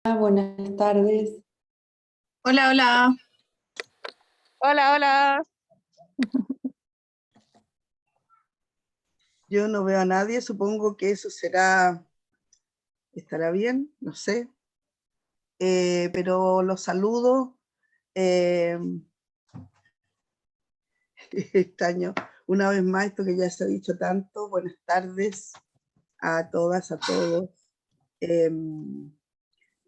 Buenas tardes. Hola, hola. Hola, hola. Yo no veo a nadie, supongo que eso estará bien, no sé. Pero los saludo. Extraño una vez más esto que ya se ha dicho tanto. Buenas tardes a todas, a todos.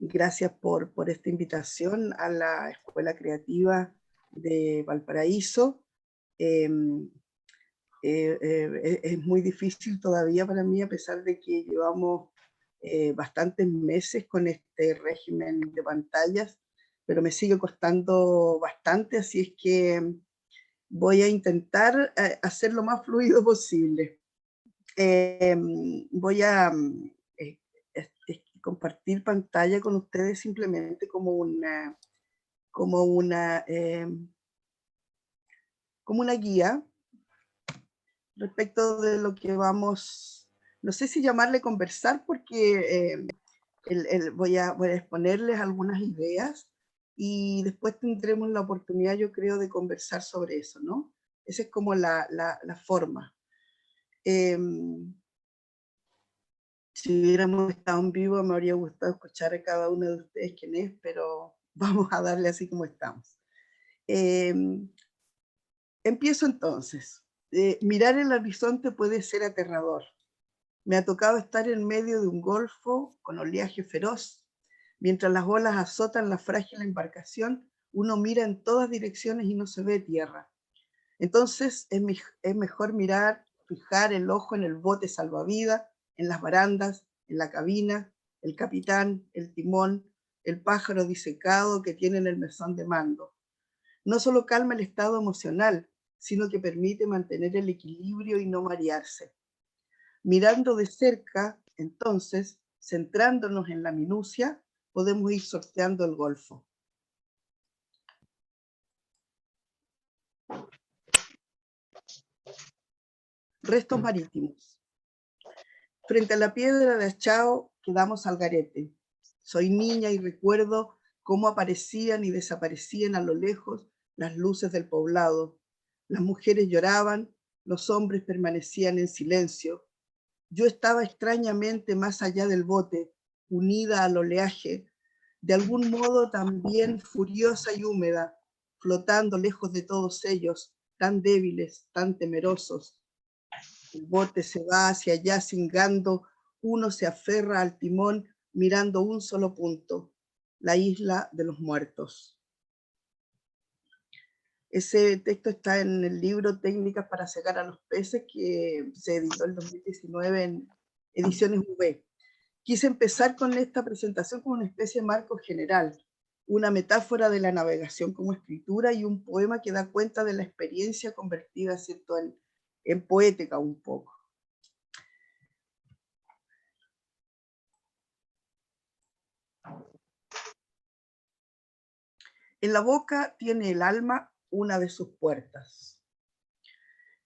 Gracias por esta invitación a la Escuela Creativa de Valparaíso. Es muy difícil todavía para mí, a pesar de que llevamos bastantes meses con este régimen de pantallas, pero me sigue costando bastante, así es que voy a intentar hacer lo más fluido posible. Voy a compartir pantalla con ustedes simplemente como una guía respecto de lo que vamos, no sé si llamarle conversar, porque voy a exponerles algunas ideas y después tendremos la oportunidad, yo creo, de conversar sobre eso, ¿no? Esa es como la forma. Si hubiéramos estado en vivo, me habría gustado escuchar a cada uno de ustedes quién es, pero vamos a darle así como estamos. Empiezo entonces. Mirar el horizonte puede ser aterrador. Me ha tocado estar en medio de un golfo con oleaje feroz. Mientras las olas azotan la frágil embarcación, uno mira en todas direcciones y no se ve tierra. Entonces es mejor fijar el ojo en el bote salvavidas, en las barandas, en la cabina, el capitán, el timón, el pájaro disecado que tiene en el mesón de mando. No solo calma el estado emocional, sino que permite mantener el equilibrio y no marearse. Mirando de cerca, entonces, centrándonos en la minucia, podemos ir sorteando el golfo. Restos marítimos. Frente a la piedra de Achao quedamos al garete. Soy niña y recuerdo cómo aparecían y desaparecían a lo lejos las luces del poblado. Las mujeres lloraban, los hombres permanecían en silencio. Yo estaba extrañamente más allá del bote, unida al oleaje, de algún modo también furiosa y húmeda, flotando lejos de todos ellos, tan débiles, tan temerosos. El bote se va hacia allá cingando, uno se aferra al timón mirando un solo punto, la isla de los muertos. Ese texto está en el libro Técnicas para cegar a los peces, que se editó en 2019 en Ediciones V. Quise empezar con esta presentación como una especie de marco general, una metáfora de la navegación como escritura y un poema que da cuenta de la experiencia convertida, ¿cierto?, en poética un poco. En la boca tiene el alma una de sus puertas.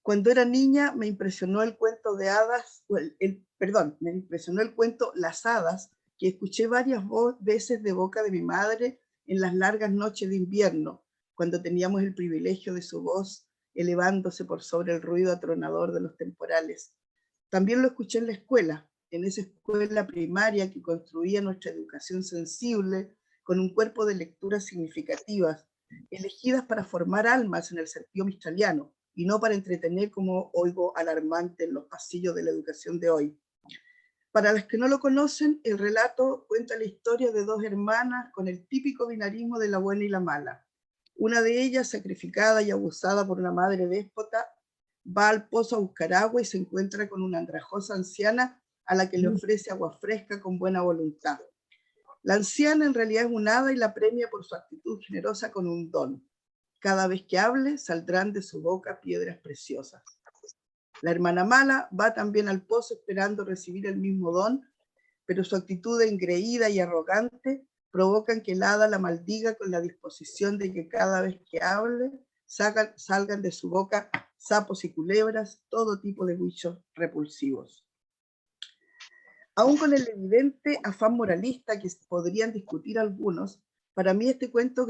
Cuando era niña me impresionó el cuento de hadas, me impresionó el cuento Las hadas, que escuché varias veces de boca de mi madre en las largas noches de invierno, cuando teníamos el privilegio de su voz elevándose por sobre el ruido atronador de los temporales. También lo escuché en la escuela, en esa escuela primaria que construía nuestra educación sensible, con un cuerpo de lecturas significativas, elegidas para formar almas en el sentido mistaliano, y no para entretener como oigo alarmante en los pasillos de la educación de hoy. Para las que no lo conocen, el relato cuenta la historia de dos hermanas con el típico binarismo de la buena y la mala. Una de ellas, sacrificada y abusada por una madre déspota, va al pozo a buscar agua y se encuentra con una andrajosa anciana a la que le ofrece agua fresca con buena voluntad. La anciana en realidad es un hada y la premia por su actitud generosa con un don. Cada vez que hable, saldrán de su boca piedras preciosas. La hermana mala va también al pozo esperando recibir el mismo don, pero su actitud engreída y arrogante provocan que el hada la maldiga con la disposición de que cada vez que hable salgan de su boca sapos y culebras, todo tipo de bichos repulsivos. Aún con el evidente afán moralista que podrían discutir algunos, para mí este cuento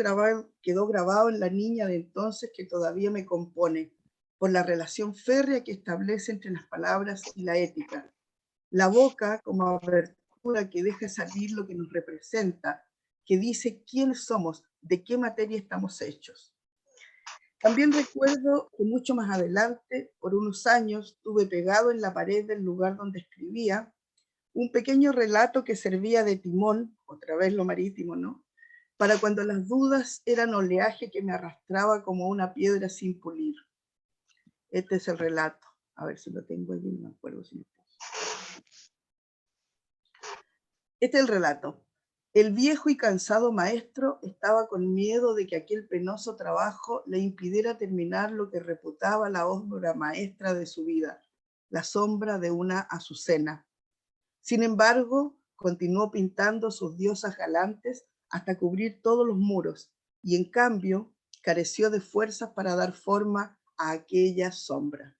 quedó grabado en la niña de entonces que todavía me compone, por la relación férrea que establece entre las palabras y la ética. La boca como abertura que deja salir lo que nos representa, que dice quiénes somos, de qué materia estamos hechos. También recuerdo que mucho más adelante, por unos años, tuve pegado en la pared del lugar donde escribía un pequeño relato que servía de timón, otra vez lo marítimo, ¿no? Para cuando las dudas eran oleaje que me arrastraba como una piedra sin pulir. Este es el relato. A ver si lo tengo allí, no me acuerdo si lo puse. Este es el relato. El viejo y cansado maestro estaba con miedo de que aquel penoso trabajo le impidiera terminar lo que reputaba la obra maestra de su vida, la sombra de una azucena. Sin embargo, continuó pintando sus diosas galantes hasta cubrir todos los muros, y en cambio careció de fuerzas para dar forma a aquella sombra.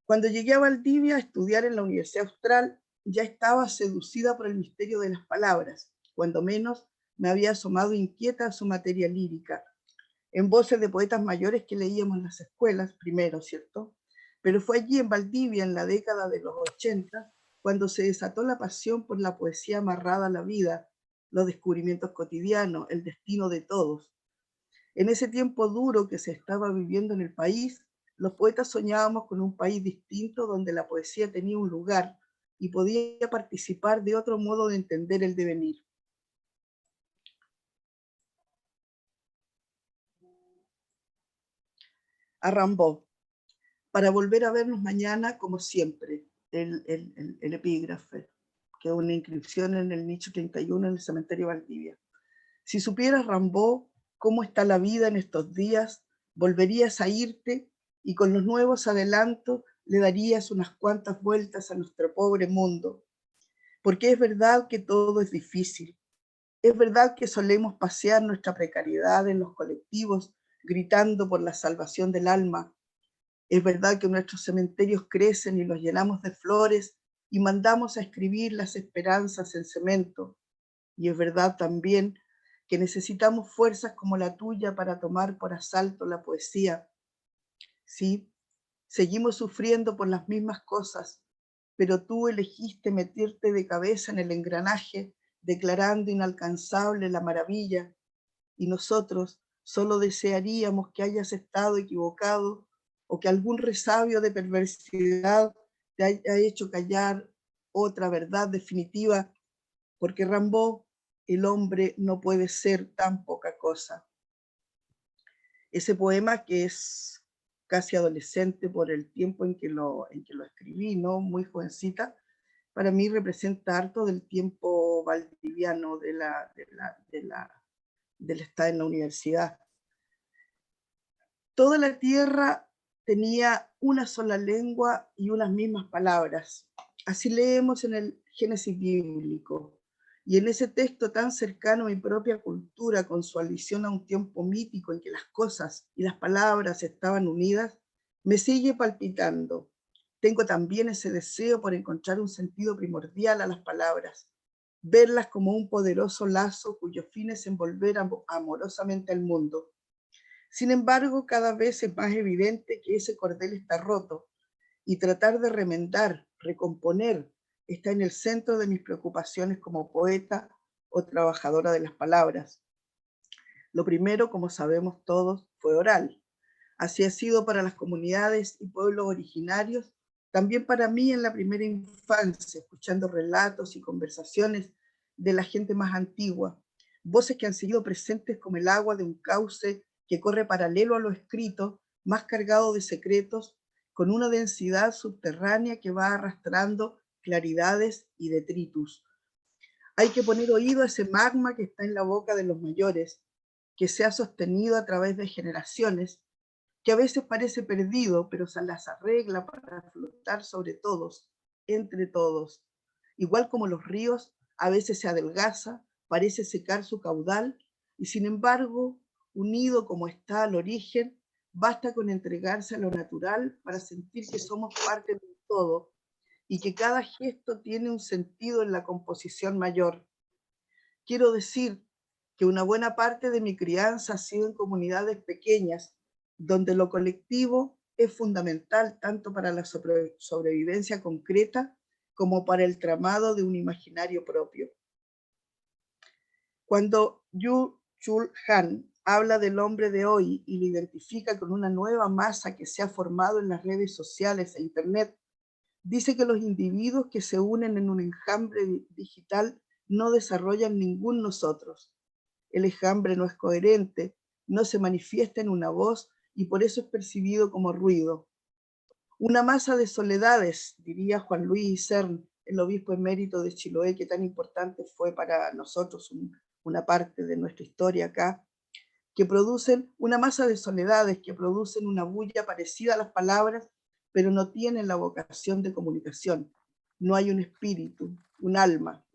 Cuando llegué a Valdivia a estudiar en la Universidad Austral, ya estaba seducida por el misterio de las palabras, cuando menos me había asomado inquieta a su materia lírica, en voces de poetas mayores que leíamos en las escuelas, primero, ¿cierto? Pero fue allí en Valdivia, en la década de los 80, cuando se desató la pasión por la poesía amarrada a la vida, los descubrimientos cotidianos, el destino de todos. En ese tiempo duro que se estaba viviendo en el país, los poetas soñábamos con un país distinto donde la poesía tenía un lugar y podía participar de otro modo de entender el devenir. A Rimbaud, para volver a vernos mañana como siempre, el epígrafe, que es una inscripción en el nicho 31 en el cementerio Valdivia. Si supieras, Rimbaud, cómo está la vida en estos días, volverías a irte y con los nuevos adelantos le darías unas cuantas vueltas a nuestro pobre mundo. Porque es verdad que todo es difícil. Es verdad que solemos pasear nuestra precariedad en los colectivos, gritando por la salvación del alma. Es verdad que nuestros cementerios crecen y los llenamos de flores y mandamos a escribir las esperanzas en cemento. Y es verdad también que necesitamos fuerzas como la tuya para tomar por asalto la poesía. Sí, seguimos sufriendo por las mismas cosas, pero tú elegiste meterte de cabeza en el engranaje, declarando inalcanzable la maravilla, y nosotros solo desearíamos que hayas estado equivocado o que algún resabio de perversidad te haya hecho callar otra verdad definitiva, porque Rimbaud, el hombre no puede ser tan poca cosa. Ese poema, que es casi adolescente por el tiempo en que lo escribí, ¿no? Muy jovencita, para mí representa harto del tiempo valdiviano del estar en la universidad. Toda la tierra tenía una sola lengua y unas mismas palabras. Así leemos en el Génesis bíblico. Y en ese texto tan cercano a mi propia cultura, con su alusión a un tiempo mítico en que las cosas y las palabras estaban unidas, me sigue palpitando. Tengo también ese deseo por encontrar un sentido primordial a las palabras, verlas como un poderoso lazo cuyo fin es envolver amorosamente al mundo. Sin embargo, cada vez es más evidente que ese cordel está roto y tratar de remendar, recomponer, está en el centro de mis preocupaciones como poeta o trabajadora de las palabras. Lo primero, como sabemos todos, fue oral. Así ha sido para las comunidades y pueblos originarios, también para mí en la primera infancia, escuchando relatos y conversaciones de la gente más antigua, voces que han sido presentes como el agua de un cauce que corre paralelo a lo escrito, más cargado de secretos, con una densidad subterránea que va arrastrando claridades y detritus. Hay que poner oído a ese magma que está en la boca de los mayores, que se ha sostenido a través de generaciones, que a veces parece perdido, pero se las arregla para flotar sobre todos, entre todos. Igual como los ríos, a veces se adelgaza, parece secar su caudal, y sin embargo, unido como está al origen, basta con entregarse a lo natural para sentir que somos parte de un todo, y que cada gesto tiene un sentido en la composición mayor. Quiero decir que una buena parte de mi crianza ha sido en comunidades pequeñas, donde lo colectivo es fundamental tanto para la sobrevivencia concreta como para el tramado de un imaginario propio. Cuando Byung-Chul Han habla del hombre de hoy y lo identifica con una nueva masa que se ha formado en las redes sociales e Internet, dice que los individuos que se unen en un enjambre digital no desarrollan ningún nosotros. El enjambre no es coherente, no se manifiesta en una voz y por eso es percibido como ruido. Una masa de soledades, diría Juan Luis Isern, el obispo emérito de Chiloé, que tan importante fue para nosotros, una parte de nuestra historia acá, que producen una masa de soledades, que producen una bulla parecida a las palabras, pero no tienen la vocación de comunicación. No hay un espíritu, un alma.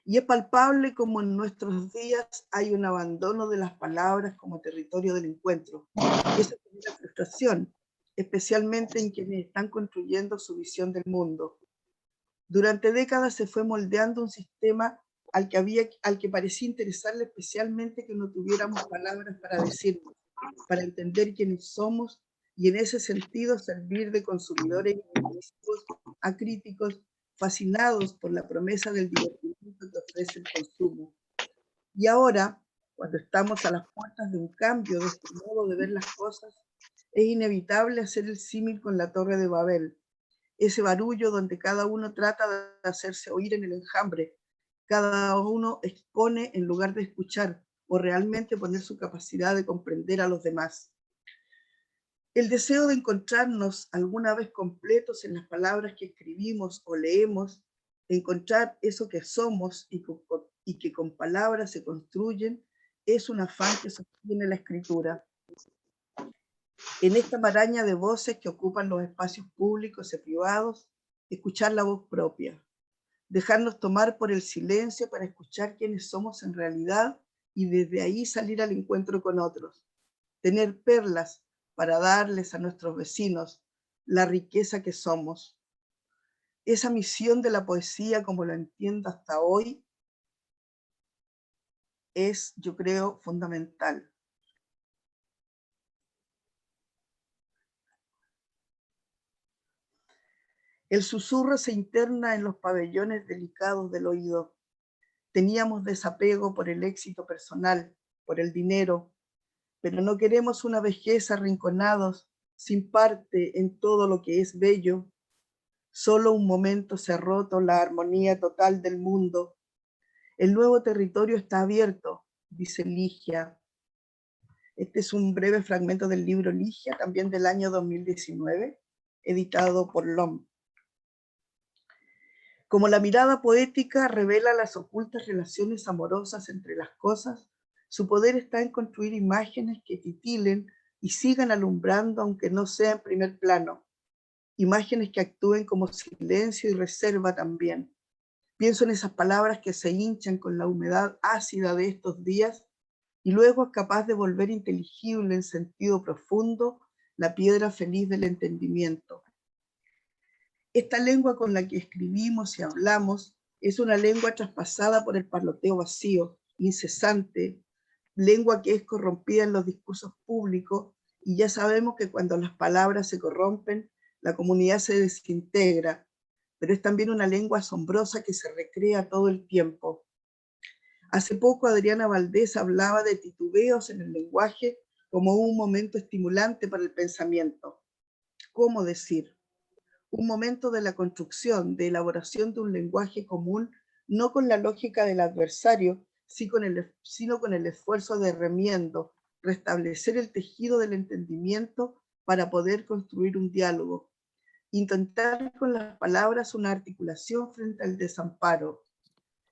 Y es palpable como en nuestros días hay un abandono de las palabras como territorio del encuentro. Eso genera frustración, especialmente en quienes están construyendo su visión del mundo. Durante décadas se fue moldeando un sistema al que parecía interesarle especialmente que no tuviéramos palabras para decirnos, para entender quiénes somos y en ese sentido servir de consumidores a críticos fascinados por la promesa del divertimento que ofrece el consumo. Y ahora, cuando estamos a las puertas de un cambio de este modo de ver las cosas, es inevitable hacer el símil con la Torre de Babel, ese barullo donde cada uno trata de hacerse oír en el enjambre, cada uno expone en lugar de escuchar o realmente poner su capacidad de comprender a los demás. El deseo de encontrarnos alguna vez completos en las palabras que escribimos o leemos, encontrar eso que somos y que con palabras se construyen, es un afán que sostiene la escritura. En esta maraña de voces que ocupan los espacios públicos y privados, escuchar la voz propia, dejarnos tomar por el silencio para escuchar quiénes somos en realidad y desde ahí salir al encuentro con otros, tener perlas para darles a nuestros vecinos la riqueza que somos. Esa misión de la poesía, como la entiendo hasta hoy, es, yo creo, fundamental. El susurro se interna en los pabellones delicados del oído. Teníamos desapego por el éxito personal, por el dinero, pero no queremos una vejez arrinconados, sin parte en todo lo que es bello. Solo un momento se ha roto la armonía total del mundo. El nuevo territorio está abierto, dice Ligia. Este es un breve fragmento del libro Ligia, también del año 2019, editado por LOM. Como la mirada poética revela las ocultas relaciones amorosas entre las cosas, su poder está en construir imágenes que titilen y sigan alumbrando aunque no sea en primer plano. Imágenes que actúen como silencio y reserva también. Pienso en esas palabras que se hinchan con la humedad ácida de estos días y luego es capaz de volver inteligible en sentido profundo la piedra feliz del entendimiento. Esta lengua con la que escribimos y hablamos es una lengua traspasada por el parloteo vacío, incesante, lengua que es corrompida en los discursos públicos y ya sabemos que cuando las palabras se corrompen, la comunidad se desintegra, pero es también una lengua asombrosa que se recrea todo el tiempo. Hace poco Adriana Valdés hablaba de titubeos en el lenguaje como un momento estimulante para el pensamiento. ¿Cómo decir? Un momento de la construcción, de elaboración de un lenguaje común, no con la lógica del adversario, sino con el esfuerzo de remiendo, restablecer el tejido del entendimiento para poder construir un diálogo. Intentar con las palabras una articulación frente al desamparo.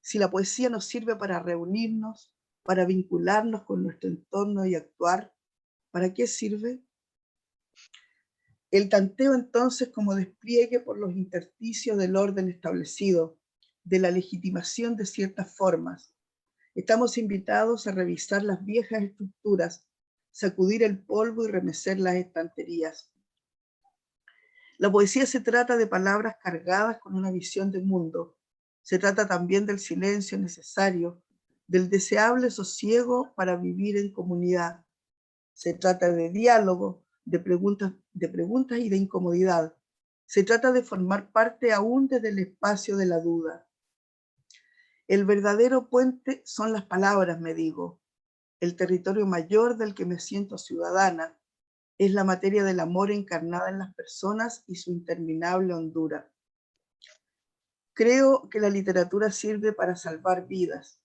Si la poesía nos sirve para reunirnos, para vincularnos con nuestro entorno y actuar, ¿para qué sirve? El tanteo entonces como despliegue por los intersticios del orden establecido, de la legitimación de ciertas formas. Estamos invitados a revisar las viejas estructuras, sacudir el polvo y remecer las estanterías. La poesía se trata de palabras cargadas con una visión de mundo. Se trata también del silencio necesario, del deseable sosiego para vivir en comunidad. Se trata de diálogo, de preguntas y de incomodidad. Se trata de formar parte aún desde el espacio de la duda. El verdadero puente son las palabras, me digo. El territorio mayor del que me siento ciudadana es la materia del amor encarnada en las personas y su interminable hondura. Creo que la literatura sirve para salvar vidas.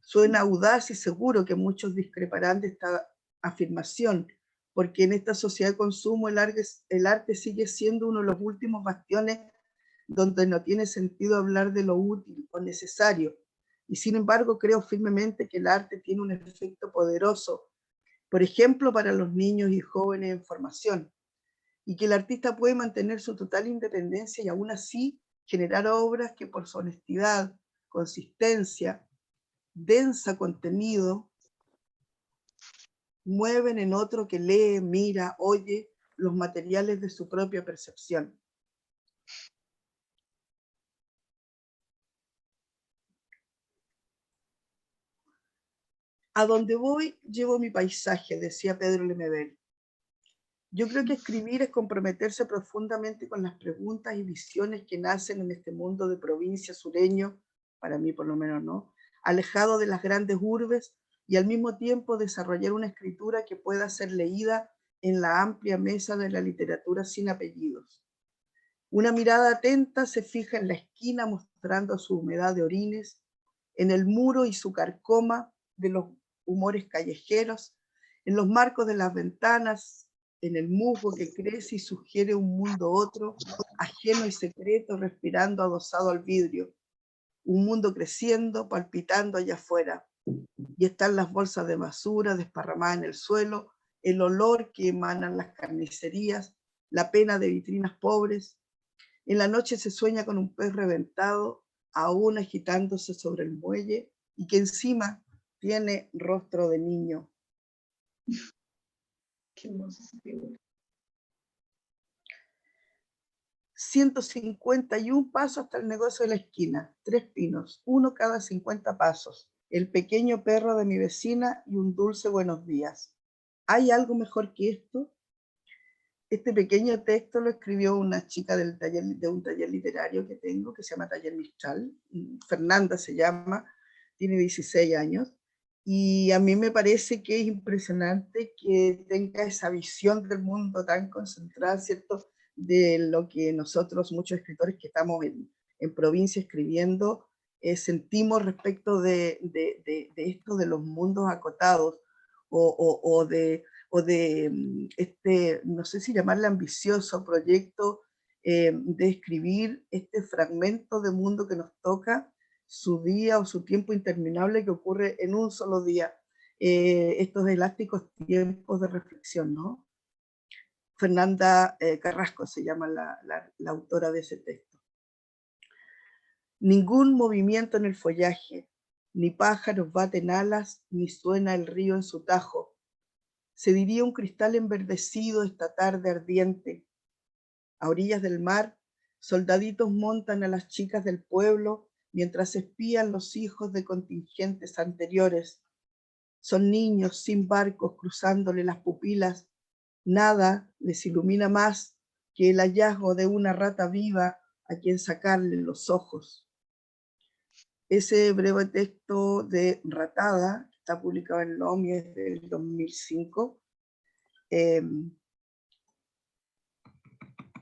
Suena audaz y seguro que muchos discreparán de esta afirmación, porque en esta sociedad de consumo el arte sigue siendo uno de los últimos bastiones donde no tiene sentido hablar de lo útil o necesario. Y sin embargo, creo firmemente que el arte tiene un efecto poderoso, por ejemplo, para los niños y jóvenes en formación, y que el artista puede mantener su total independencia y aún así generar obras que por su honestidad, consistencia, densa contenido, mueven en otro que lee, mira, oye los materiales de su propia percepción. A donde voy, llevo mi paisaje, decía Pedro Lemebel. Yo creo que escribir es comprometerse profundamente con las preguntas y visiones que nacen en este mundo de provincia sureño, para mí por lo menos, ¿no? Alejado de las grandes urbes, y al mismo tiempo desarrollar una escritura que pueda ser leída en la amplia mesa de la literatura sin apellidos. Una mirada atenta se fija en la esquina mostrando su humedad de orines, en el muro y su carcoma de los humores callejeros, en los marcos de las ventanas, en el musgo que crece y sugiere un mundo otro, ajeno y secreto, respirando adosado al vidrio. Un mundo creciendo, palpitando allá afuera. Y están las bolsas de basura desparramadas en el suelo, el olor que emanan las carnicerías, la pena de vitrinas pobres. En la noche se sueña con un pez reventado, aún agitándose sobre el muelle, y que encima tiene rostro de niño. Qué hermoso ese figura. 151 pasos hasta el negocio de la esquina, 3 pinos, uno cada 50 pasos, el pequeño perro de mi vecina y un dulce buenos días. ¿Hay algo mejor que esto? Este pequeño texto lo escribió una chica de un taller literario que tengo, que se llama Taller Mistral. Fernanda se llama, tiene 16 años. Y a mí me parece que es impresionante que tenga esa visión del mundo tan concentrada, ¿cierto? De lo que nosotros, muchos escritores que estamos en provincia escribiendo, sentimos respecto de esto de los mundos acotados o de este, no sé si llamarle ambicioso proyecto de escribir este fragmento de mundo que nos toca, su día o su tiempo interminable que ocurre en un solo día, estos elásticos tiempos de reflexión, ¿no? Fernanda Carrasco se llama la autora de ese texto. Ningún movimiento en el follaje, ni pájaros baten alas, ni suena el río en su tajo. Se diría un cristal enverdecido esta tarde ardiente. A orillas del mar, soldaditos montan a las chicas del pueblo mientras espían los hijos de contingentes anteriores. Son niños sin barcos cruzándole las pupilas. Nada les ilumina más que el hallazgo de una rata viva a quien sacarle los ojos. Ese breve texto de Ratada, que está publicado en LOMI desde el 2005,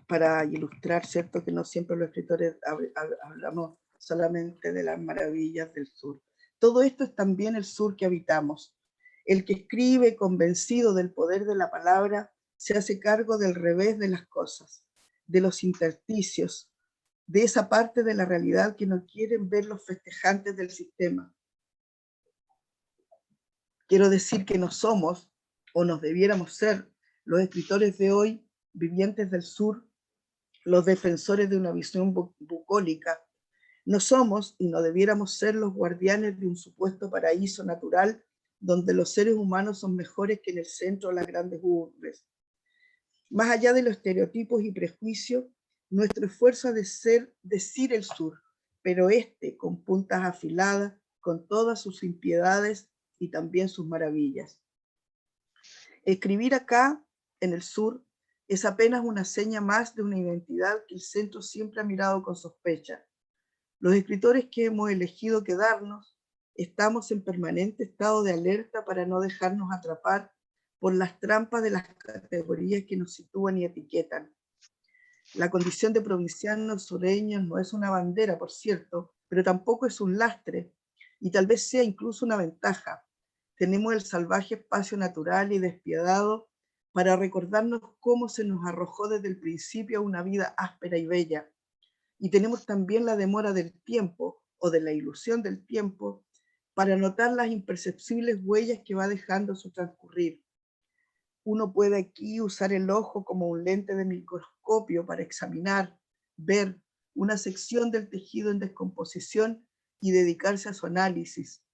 para ilustrar, ¿cierto?, que no siempre los escritores hablamos solamente de las maravillas del sur. Todo esto es también el sur que habitamos. El que escribe convencido del poder de la palabra se hace cargo del revés de las cosas, de los intersticios, de esa parte de la realidad que no quieren ver los festejantes del sistema. Quiero decir que no somos, o nos debiéramos ser, los escritores de hoy, vivientes del sur, los defensores de una visión bucólica. No somos y no debiéramos ser los guardianes de un supuesto paraíso natural donde los seres humanos son mejores que en el centro de las grandes urbes. Más allá de los estereotipos y prejuicios, nuestro esfuerzo ha de ser decir el sur, pero con puntas afiladas, con todas sus impiedades y también sus maravillas. Escribir acá, en el sur, es apenas una seña más de una identidad que el centro siempre ha mirado con sospecha. Los escritores que hemos elegido quedarnos estamos en permanente estado de alerta para no dejarnos atrapar por las trampas de las categorías que nos sitúan y etiquetan. La condición de provincianos sureños no es una bandera, por cierto, pero tampoco es un lastre, y tal vez sea incluso una ventaja. Tenemos el salvaje espacio natural y despiadado para recordarnos cómo se nos arrojó desde el principio a una vida áspera y bella. Y tenemos también la demora del tiempo, o de la ilusión del tiempo, para notar las imperceptibles huellas que va dejando su transcurrir. Uno puede aquí usar el ojo como un lente de microscopio para examinar, ver una sección del tejido en descomposición y dedicarse a su análisis,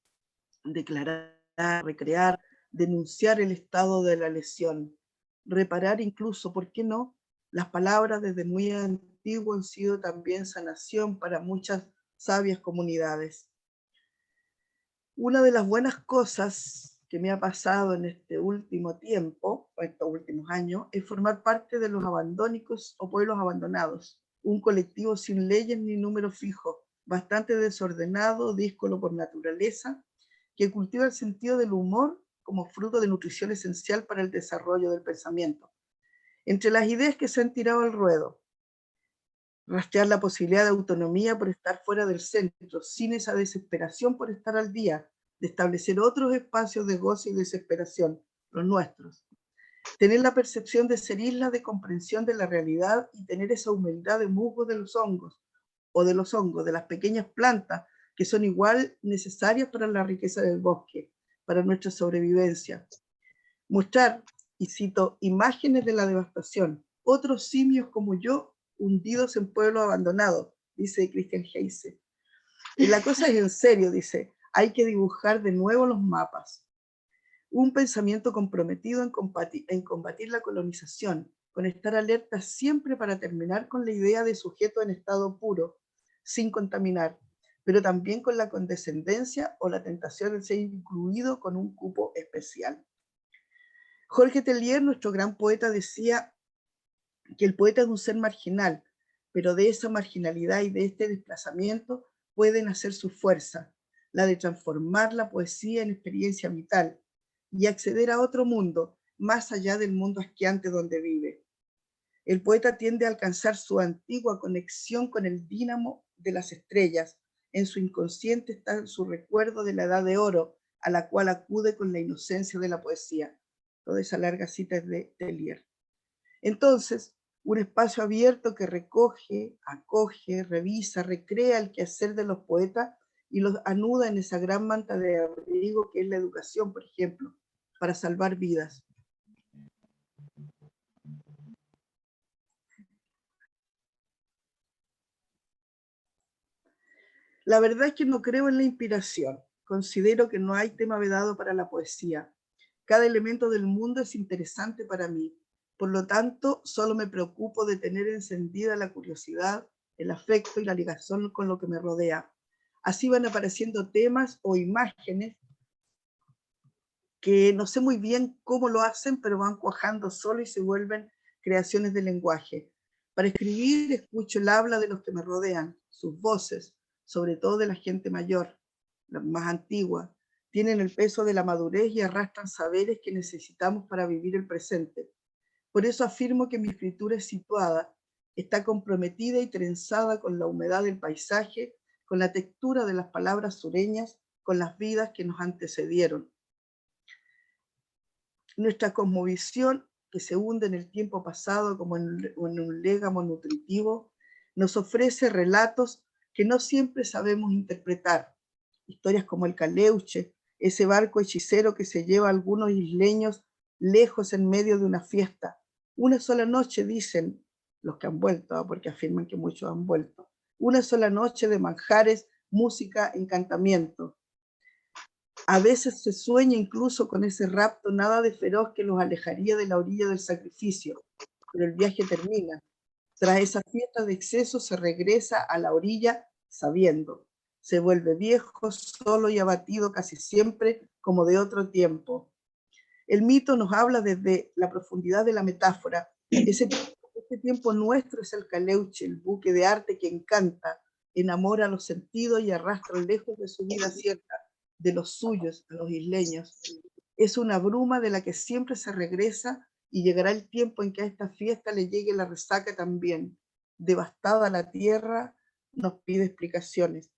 declarar, recrear, denunciar el estado de la lesión, reparar incluso, ¿por qué no? Las palabras desde muy antiguo han sido también sanación para muchas sabias comunidades. Una de las buenas cosas que me ha pasado en este último tiempo, o estos últimos años, es formar parte de los abandónicos o pueblos abandonados, un colectivo sin leyes ni números fijos, bastante desordenado, díscolo por naturaleza, que cultiva el sentido del humor como fruto de nutrición esencial para el desarrollo del pensamiento. Entre las ideas que se han tirado al ruedo, rastrear la posibilidad de autonomía por estar fuera del centro, sin esa desesperación por estar al día, de establecer otros espacios de goce y desesperación, los nuestros. Tener la percepción de ser isla de comprensión de la realidad y tener esa humildad de musgo de los hongos, o de los hongos, de las pequeñas plantas, que son igual necesarias para la riqueza del bosque, para nuestra sobrevivencia. Mostrar, y cito, imágenes de la devastación, otros simios como yo, hundidos en pueblos abandonados, dice Christian Heise. Y la cosa es en serio, dice, hay que dibujar de nuevo los mapas. Un pensamiento comprometido en combatir la colonización, con estar alerta siempre para terminar con la idea de sujeto en estado puro, sin contaminar, pero también con la condescendencia o la tentación de ser incluido con un cupo especial. Jorge Tellier, nuestro gran poeta, decía que el poeta es un ser marginal, pero de esa marginalidad y de este desplazamiento puede nacer su fuerza, la de transformar la poesía en experiencia vital y acceder a otro mundo, más allá del mundo asqueante donde vive. El poeta tiende a alcanzar su antigua conexión con el dínamo de las estrellas. En su inconsciente está su recuerdo de la edad de oro, a la cual acude con la inocencia de la poesía. Toda esa larga cita es de Tellier. Entonces, un espacio abierto que recoge, acoge, revisa, recrea el quehacer de los poetas y los anuda en esa gran manta de abrigo que es la educación, por ejemplo, para salvar vidas. La verdad es que no creo en la inspiración. Considero que no hay tema vedado para la poesía. Cada elemento del mundo es interesante para mí. Por lo tanto, solo me preocupo de tener encendida la curiosidad, el afecto y la ligación con lo que me rodea. Así van apareciendo temas o imágenes que no sé muy bien cómo lo hacen, pero van cuajando solo y se vuelven creaciones de lenguaje. Para escribir, escucho el habla de los que me rodean, sus voces, sobre todo de la gente mayor, la más antigua. Tienen el peso de la madurez y arrastran saberes que necesitamos para vivir el presente. Por eso afirmo que mi escritura es situada, está comprometida y trenzada con la humedad del paisaje, con la textura de las palabras sureñas, con las vidas que nos antecedieron. Nuestra cosmovisión, que se hunde en el tiempo pasado como en un légamo nutritivo, nos ofrece relatos que no siempre sabemos interpretar. Historias como el Caleuche, ese barco hechicero que se lleva a algunos isleños lejos en medio de una fiesta. Una sola noche, dicen los que han vuelto, porque afirman que muchos han vuelto. Una sola noche de manjares, música, encantamiento. A veces se sueña incluso con ese rapto nada de feroz que los alejaría de la orilla del sacrificio. pero el viaje termina. Tras esa fiesta de exceso se regresa a la orilla sabiendo. Se vuelve viejo, solo y abatido casi siempre como de otro tiempo. El mito nos habla desde la profundidad de la metáfora. Ese tiempo nuestro es el caleuche, el buque de arte que encanta, enamora los sentidos y arrastra lejos de su vida cierta, de los suyos, a los isleños. Es una bruma de la que siempre se regresa y llegará el tiempo en que a esta fiesta le llegue la resaca también. Devastada la tierra, nos pide explicaciones.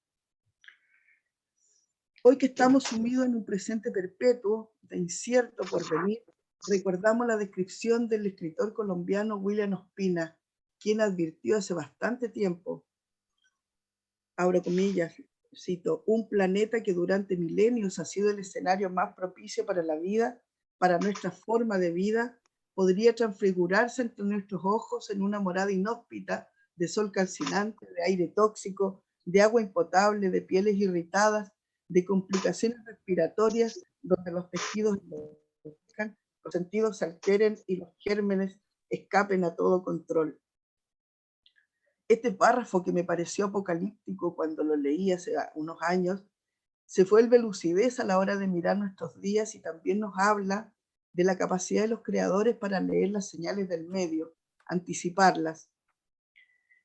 Hoy que estamos sumidos en un presente perpetuo, de incierto porvenir, recordamos la descripción del escritor colombiano William Ospina, quien advirtió hace bastante tiempo, abro comillas, cito, un planeta que durante milenios ha sido el escenario más propicio para la vida, para nuestra forma de vida, podría transfigurarse entre nuestros ojos en una morada inhóspita de sol calcinante, de aire tóxico, de agua impotable, de pieles irritadas, de complicaciones respiratorias, donde los tejidos enloquezcan, los sentidos se alteren y los gérmenes escapen a todo control. Este párrafo que me pareció apocalíptico cuando lo leí hace unos años, se vuelve lucidez a la hora de mirar nuestros días y también nos habla de la capacidad de los creadores para leer las señales del medio, anticiparlas.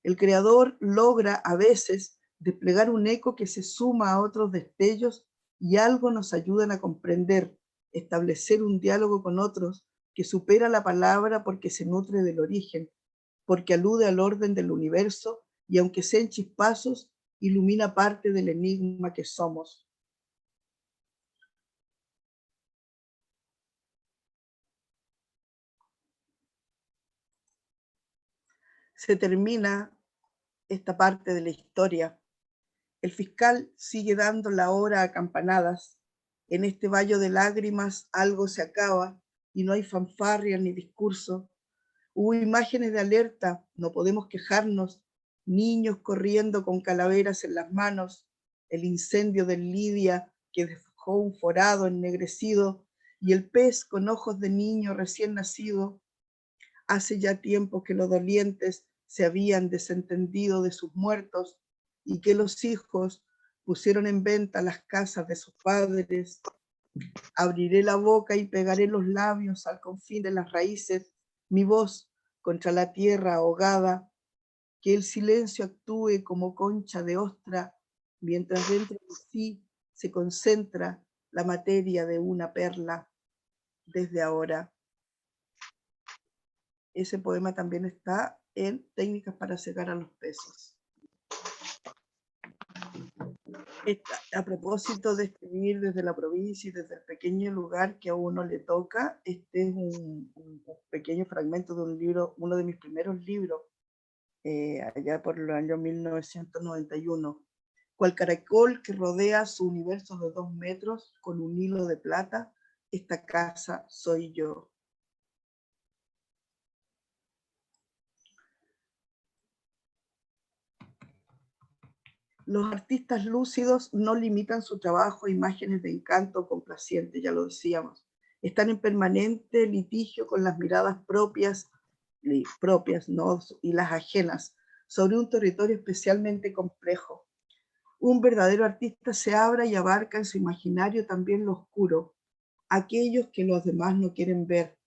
El creador logra a veces desplegar un eco que se suma a otros destellos y algo nos ayudan a comprender, establecer un diálogo con otros que supera la palabra porque se nutre del origen, porque alude al orden del universo y aunque sea en chispazos, ilumina parte del enigma que somos. Se termina esta parte de la historia. El fiscal sigue dando la hora a campanadas. En este valle de lágrimas algo se acaba y no hay fanfarria ni discurso. Hubo imágenes de alerta, no podemos quejarnos, niños corriendo con calaveras en las manos, el incendio del Lidia que dejó un forado ennegrecido y el pez con ojos de niño recién nacido. Hace ya tiempo que los dolientes se habían desentendido de sus muertos y que los hijos pusieron en venta las casas de sus padres. Abriré la boca y pegaré los labios al confín de las raíces, mi voz contra la tierra ahogada, que el silencio actúe como concha de ostra, mientras dentro de sí se concentra la materia de una perla. Desde ahora. Ese poema también está en Técnicas para secar a los peces. A propósito de escribir desde la provincia y desde el pequeño lugar que a uno le toca, este es un pequeño fragmento de un libro, uno de mis primeros libros, allá por el año 1991. Cual caracol que rodea su universo de 2 metros con un hilo de plata, esta casa soy yo. Los artistas lúcidos no limitan su trabajo a imágenes de encanto complaciente, ya lo decíamos. Están en permanente litigio con las miradas propias, ¿no? Y las ajenas sobre un territorio especialmente complejo. Un verdadero artista se abre y abarca en su imaginario también lo oscuro, aquellos que los demás no quieren ver.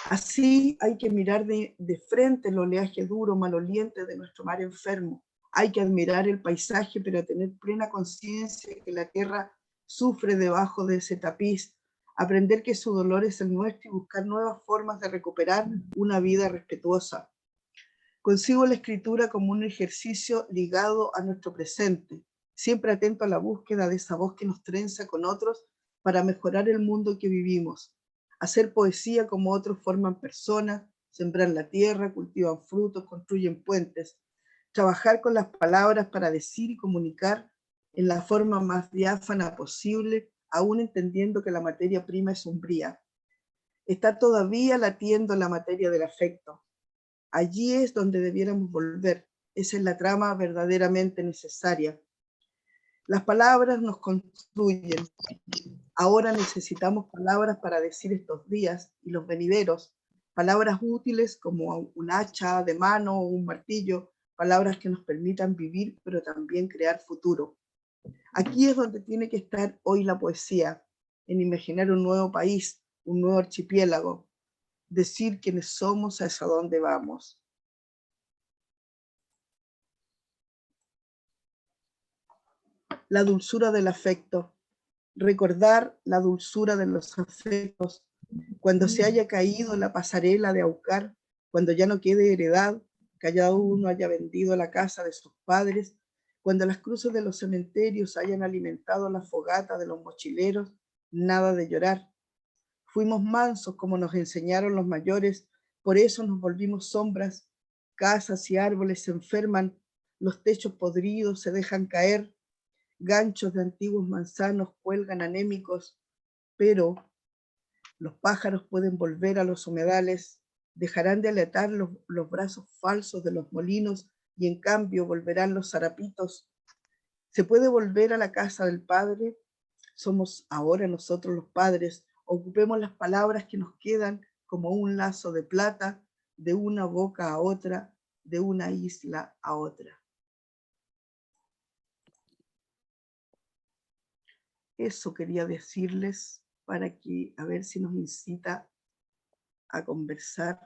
Así hay que mirar de frente el oleaje duro, maloliente de nuestro mar enfermo. Hay que admirar el paisaje, pero tener plena conciencia que la tierra sufre debajo de ese tapiz, aprender que su dolor es el nuestro y buscar nuevas formas de recuperar una vida respetuosa. Concibo la escritura como un ejercicio ligado a nuestro presente, siempre atento a la búsqueda de esa voz que nos trenza con otros para mejorar el mundo que vivimos. Hacer poesía como otros forman personas, sembrar la tierra, cultivan frutos, construyen puentes. Trabajar con las palabras para decir y comunicar en la forma más diáfana posible, aún entendiendo que la materia prima es umbría. Está todavía latiendo la materia del afecto. Allí es donde debiéramos volver. Esa es la trama verdaderamente necesaria. Las palabras nos construyen. Ahora necesitamos palabras para decir estos días y los venideros, Palabras útiles como un hacha de mano o un martillo, palabras que nos permitan vivir, pero también crear futuro. Aquí es donde tiene que estar hoy la poesía, en imaginar un nuevo país, un nuevo archipiélago, decir quiénes somos, hacia dónde vamos. La dulzura del afecto, recordar la dulzura de los afectos, cuando se haya caído la pasarela de Aucar, cuando ya no quede heredad, cada uno haya vendido la casa de sus padres, cuando las cruces de los cementerios hayan alimentado la fogata de los mochileros, nada de llorar. Fuimos mansos como nos enseñaron los mayores, por eso nos volvimos sombras, casas y árboles se enferman, los techos podridos se dejan caer, ganchos de antiguos manzanos cuelgan anémicos, pero los pájaros pueden volver a los humedales, dejarán de aletar los brazos falsos de los molinos y en cambio volverán los zarapitos. Se puede volver a la casa del Padre, somos ahora nosotros los padres, ocupemos las palabras que nos quedan como un lazo de plata, de una boca a otra, de una isla a otra. Eso quería decirles para que, a ver si nos incita a conversar.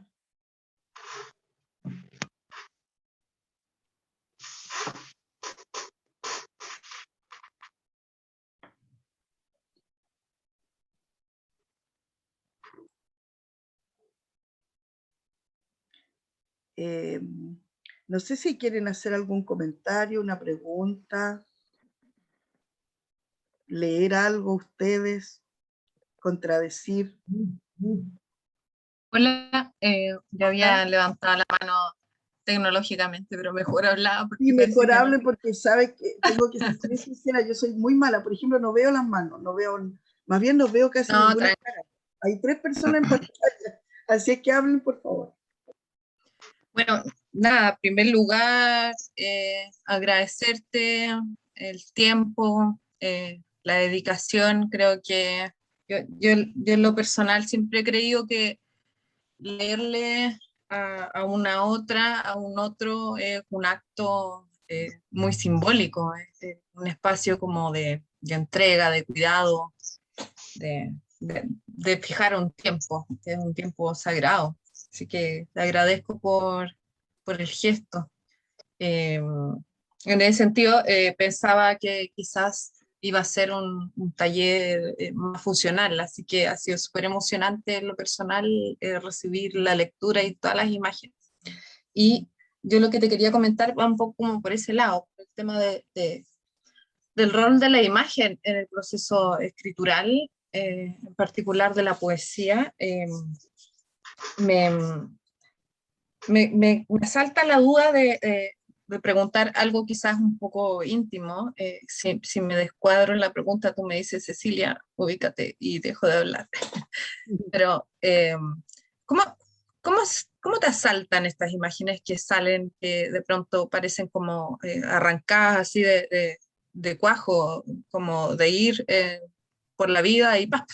No sé si quieren hacer algún comentario, una pregunta, leer algo ustedes, contradecir. Hola, yo había Hola. levantado la mano tecnológicamente, pero mejor hablaba porque Y parece que no. mejorable porque sabe que tengo que ser muy sincera, yo soy muy mala. Por ejemplo, no veo las manos, no veo, más bien no veo casi No, ninguna cara. Hay 3 personas en pantalla, así es que hablen, por favor. bueno, nada, en primer lugar, agradecerte el tiempo, la dedicación. Creo que yo en lo personal siempre he creído que leerle a una otra, a un otro, es un acto muy simbólico, es un espacio como de entrega, de cuidado, de fijar un tiempo, que es un tiempo sagrado. Así que te agradezco por el gesto. En ese sentido, pensaba que quizás iba a ser un taller más funcional, así que ha sido súper emocionante en lo personal recibir la lectura y todas las imágenes. Y yo lo que te quería comentar va un poco como por ese lado, el tema del rol de la imagen en el proceso escritural, en particular de la poesía. Me, me salta la duda de preguntar algo quizás un poco íntimo. Si me descuadro en la pregunta, tú me dices, Cecilia, ubícate y dejo de hablar. Pero, ¿cómo, cómo te asaltan estas imágenes que salen, que de pronto parecen como arrancadas así de cuajo, como de ir por la vida y ¡pap!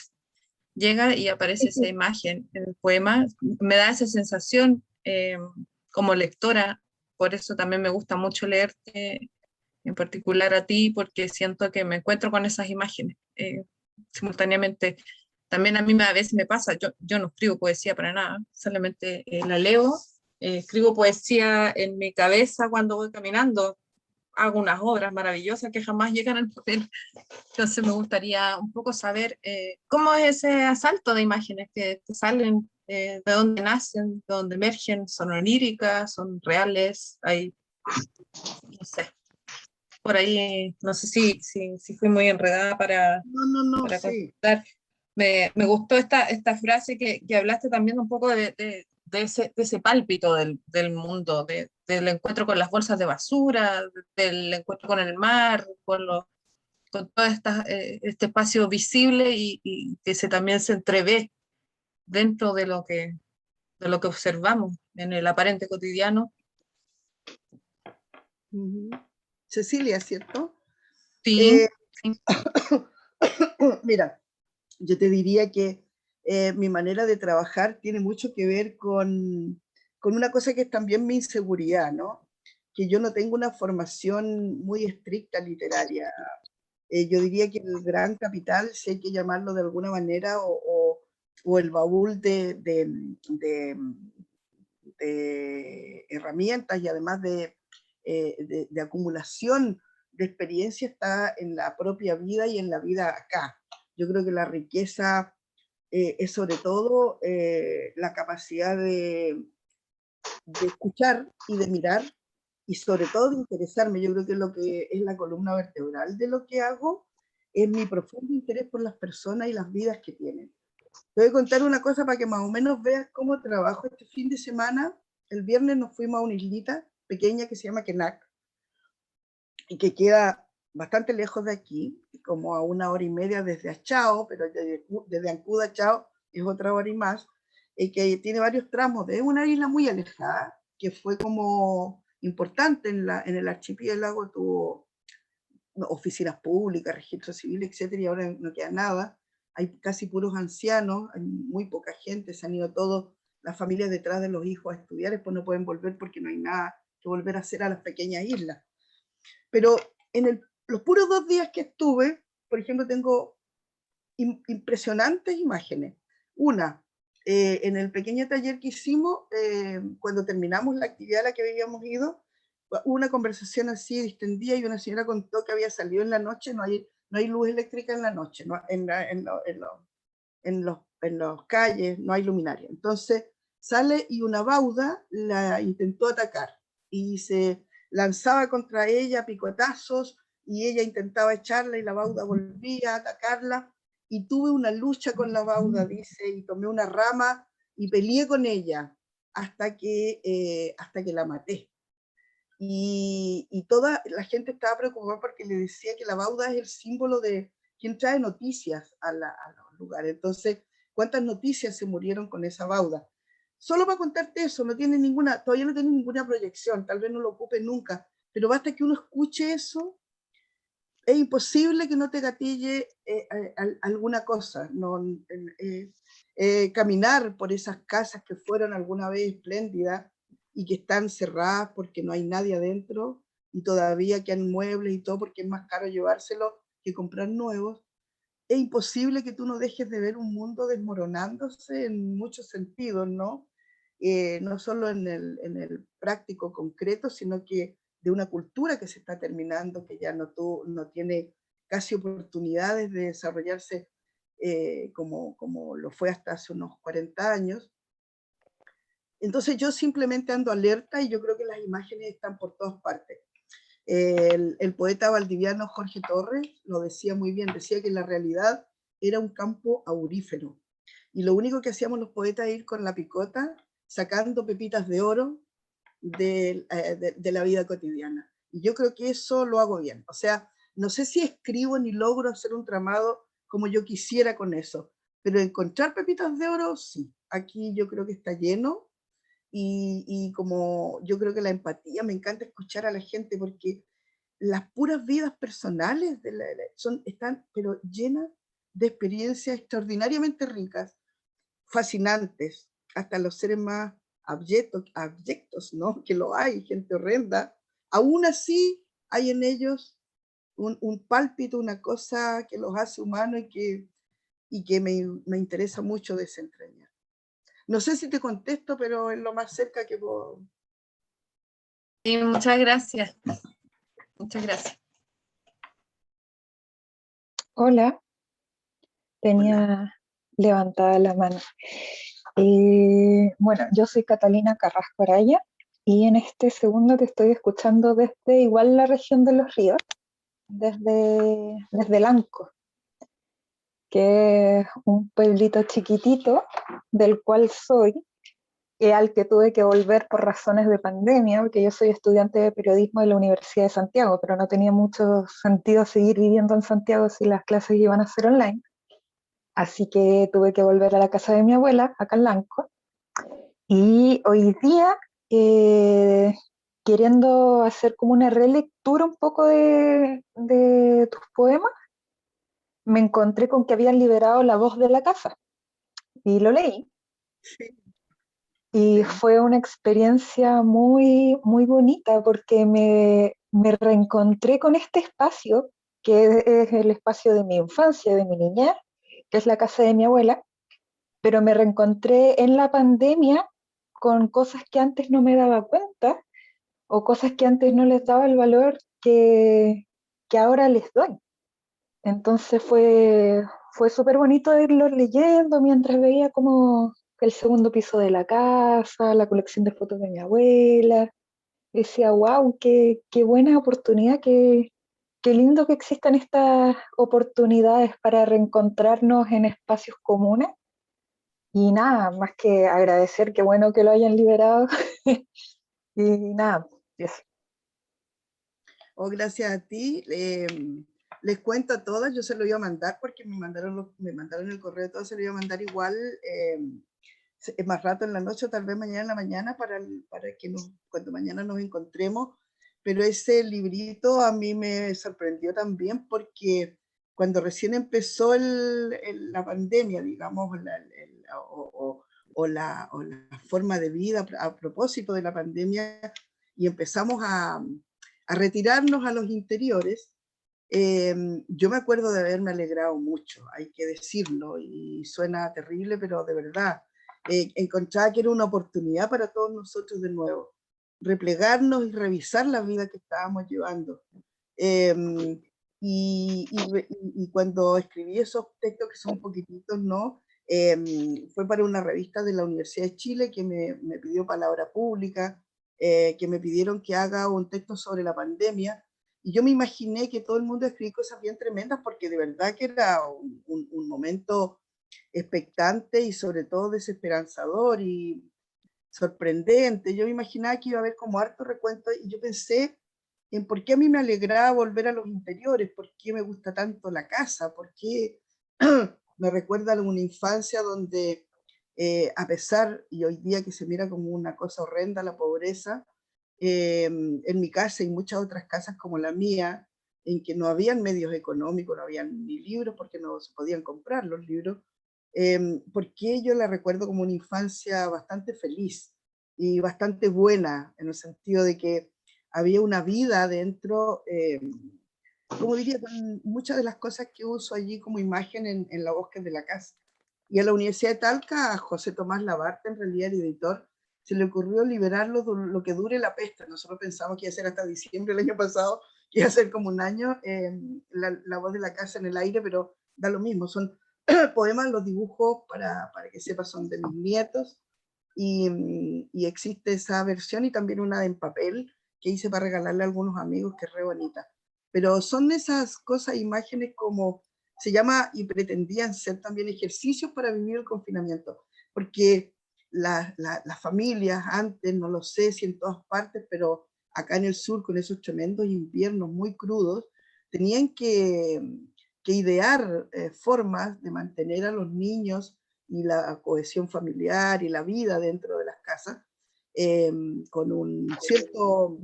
Llega y aparece esa imagen en el poema? Me da esa sensación como lectora, por eso también me gusta mucho leerte, en particular a ti, porque siento que me encuentro con esas imágenes simultáneamente. También a mí a veces me pasa, yo no escribo poesía para nada, solamente la leo, escribo poesía en mi cabeza cuando voy caminando, hago unas obras maravillosas que jamás llegan al papel. Entonces me gustaría un poco saber cómo es ese asalto de imágenes que te salen, de dónde nacen, de dónde emergen, son oníricas, son reales, hay, no sé, por ahí, no sé si fui muy enredada No, para sí. contestar. Me gustó esta frase que hablaste también un poco de ese pálpito del mundo, del encuentro con las bolsas de basura, del encuentro con el mar, con todo este espacio visible y que también se entrevé dentro de lo que observamos en el aparente cotidiano. Cecilia, ¿cierto? Sí, sí. Mira, yo te diría que mi manera de trabajar tiene mucho que ver con una cosa que es también mi inseguridad, ¿no? Que yo no tengo una formación muy estricta literaria. Yo diría que el gran capital, si hay que llamarlo de alguna manera, o el baúl de herramientas y además de acumulación de experiencia está en la propia vida y en la vida acá. Yo creo que la riqueza es sobre todo la capacidad de escuchar y de mirar y sobre todo de interesarme. Yo creo que lo que es la columna vertebral de lo que hago es mi profundo interés por las personas y las vidas que tienen. Te voy a contar una cosa para que más o menos veas cómo trabajo este fin de semana. El viernes nos fuimos a una islita pequeña que se llama Kenak y que queda bastante lejos de aquí, como a 1 hora y media desde Achao, pero desde Ancud a Achao es otra hora y más, y que tiene varios tramos. Es una isla muy alejada, que fue como importante en el archipiélago, tuvo oficinas públicas, registro civil, etcétera, y ahora no queda nada. Hay casi puros ancianos, hay muy poca gente, se han ido todos, las familias detrás de los hijos a estudiar, después no pueden volver porque no hay nada que volver a hacer a las pequeñas islas. Pero los puros 2 días que estuve, por ejemplo, tengo impresionantes imágenes. Una, en el pequeño taller que hicimos, cuando terminamos la actividad a la que habíamos ido, una conversación así distendida y una señora contó que había salido en la noche, no hay luz eléctrica en la noche, no, en los calles no hay luminaria. Entonces sale y una bauda la intentó atacar y se lanzaba contra ella a picotazos y ella intentaba echarla y la bauda volvía a atacarla y tuve una lucha con la bauda, dice, y tomé una rama y peleé con ella hasta que la maté. Y toda la gente estaba preocupada porque le decía que la bauda es el símbolo de quien trae noticias a los lugares. Entonces, ¿cuántas noticias se murieron con esa bauda? Solo para contarte eso, todavía no tiene ninguna proyección, tal vez no lo ocupe nunca, pero basta que uno escuche eso, es imposible que no te gatille alguna cosa. No, caminar por esas casas que fueron alguna vez espléndidas y que están cerradas porque no hay nadie adentro y todavía quedan muebles y todo porque es más caro llevárselos que comprar nuevos, es imposible que tú no dejes de ver un mundo desmoronándose en muchos sentidos, ¿no? No solo en el práctico concreto, sino que de una cultura que se está terminando, que ya no tiene casi oportunidades de desarrollarse como lo fue hasta hace unos 40 años. Entonces yo simplemente ando alerta y yo creo que las imágenes están por todas partes. El poeta valdiviano Jorge Torres lo decía muy bien, decía que la realidad era un campo aurífero y lo único que hacíamos los poetas era ir con la picota sacando pepitas de oro de la vida cotidiana. Y yo creo que eso lo hago bien. O sea, no sé si escribo ni logro hacer un tramado como yo quisiera con eso, pero encontrar pepitas de oro, sí. Aquí yo creo que está lleno y como yo creo que la empatía, me encanta escuchar a la gente porque las puras vidas personales están pero llenas de experiencias extraordinariamente ricas, fascinantes, hasta los seres más abyectos, ¿no? Que lo hay, gente horrenda. Aún así hay en ellos un pálpito, una cosa que los hace humanos y que me interesa mucho desentrañar. No sé si te contesto, pero es lo más cerca que puedo. Sí, muchas gracias. Muchas gracias. Hola, tenía levantada la mano. Bueno, yo soy Catalina Carrasco Araya y en este segundo te estoy escuchando desde igual la región de Los Ríos, desde Lanco, que es un pueblito chiquitito del cual soy, al que tuve que volver por razones de pandemia, porque yo soy estudiante de periodismo de la Universidad de Santiago, pero no tenía mucho sentido seguir viviendo en Santiago si las clases iban a ser online. Así que tuve que volver a la casa de mi abuela, acá en Lanco. Y hoy día, queriendo hacer como una relectura un poco de tus poemas, me encontré con que habían liberado La Voz de la Casa, y lo leí. Sí, Y sí. fue una experiencia muy, muy bonita porque me reencontré con este espacio, que es el espacio de mi infancia, de mi niñez, que es la casa de mi abuela, pero me reencontré en la pandemia con cosas que antes no me daba cuenta o cosas que antes no les daba el valor que ahora les doy. Entonces fue súper bonito irlos leyendo mientras veía como el segundo piso de la casa, la colección de fotos de mi abuela. Decía, wow, qué buena oportunidad, qué lindo que existan estas oportunidades para reencontrarnos en espacios comunes. Y nada, más que agradecer, qué bueno que lo hayan liberado. Y nada, eso. Oh, gracias a ti. Les cuento a todas, yo se lo iba a mandar porque me mandaron el correo, todo se lo iba a mandar igual más rato en la noche o tal vez mañana en la mañana para que cuando mañana nos encontremos. Pero ese librito a mí me sorprendió también porque cuando recién empezó la pandemia, digamos, o la forma de vida a propósito de la pandemia, y empezamos a retirarnos a los interiores, yo me acuerdo de haberme alegrado mucho, hay que decirlo, y suena terrible, pero de verdad, encontraba que era una oportunidad para todos nosotros de nuevo, replegarnos y revisar la vida que estábamos llevando. Eh, y cuando escribí esos textos, que son poquititos, ¿no? Fue para una revista de la Universidad de Chile que me pidió palabra pública, que me pidieron que haga un texto sobre la pandemia, y yo me imaginé que todo el mundo escribía cosas bien tremendas porque de verdad que era un momento expectante y sobre todo desesperanzador y sorprendente. Yo me imaginaba que iba a haber como harto recuento y yo pensé en por qué a mí me alegraba volver a los interiores, por qué me gusta tanto la casa, por qué me recuerda a una infancia donde a pesar, y hoy día que se mira como una cosa horrenda la pobreza, en mi casa y muchas otras casas como la mía, en que no habían medios económicos, no habían ni libros porque no se podían comprar los libros, porque yo la recuerdo como una infancia bastante feliz y bastante buena, en el sentido de que había una vida dentro, como diría, con muchas de las cosas que uso allí como imagen en la bosques de la casa. Y a la Universidad de Talca, a José Tomás Labarte, en realidad el editor, se le ocurrió liberar lo que dure la peste. Nosotros pensamos que iba a ser hasta diciembre del año pasado, que iba a ser como un año, la voz de la casa en el aire, pero da lo mismo, son poemas, los dibujos, para que sepas, son de mis nietos, y existe esa versión y también una en papel que hice para regalarle a algunos amigos, que es re bonita. Pero son esas cosas, imágenes como se llama, y pretendían ser también ejercicios para vivir el confinamiento, porque las familias antes, no lo sé si en todas partes, pero acá en el sur, con esos tremendos inviernos muy crudos, tenían que idear formas de mantener a los niños y la cohesión familiar y la vida dentro de las casas, con un cierto,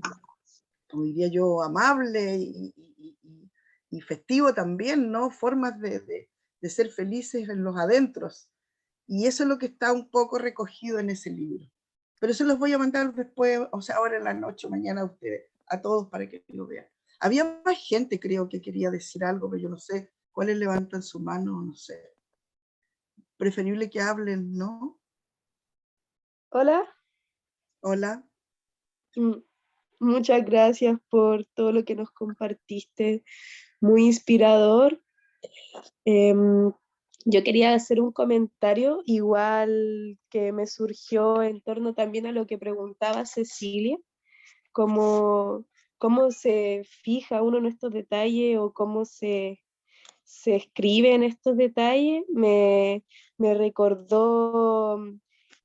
como diría yo, amable y festivo también, ¿no? Formas de ser felices en los adentros. Y eso es lo que está un poco recogido en ese libro. Pero eso los voy a mandar después, o sea, ahora en la noche, mañana a ustedes, a todos para que lo vean. Había más gente, creo, que quería decir algo, pero yo no sé cuáles levantan su mano, no sé. Preferible que hablen, ¿no? Hola, Hola. mm, muchas gracias por todo lo que nos compartiste, muy inspirador. Em, yo quería hacer un comentario igual que me surgió en torno también a lo que preguntaba Cecilia, cómo, cómo se fija uno en estos detalles o cómo se escribe en estos detalles. Me recordó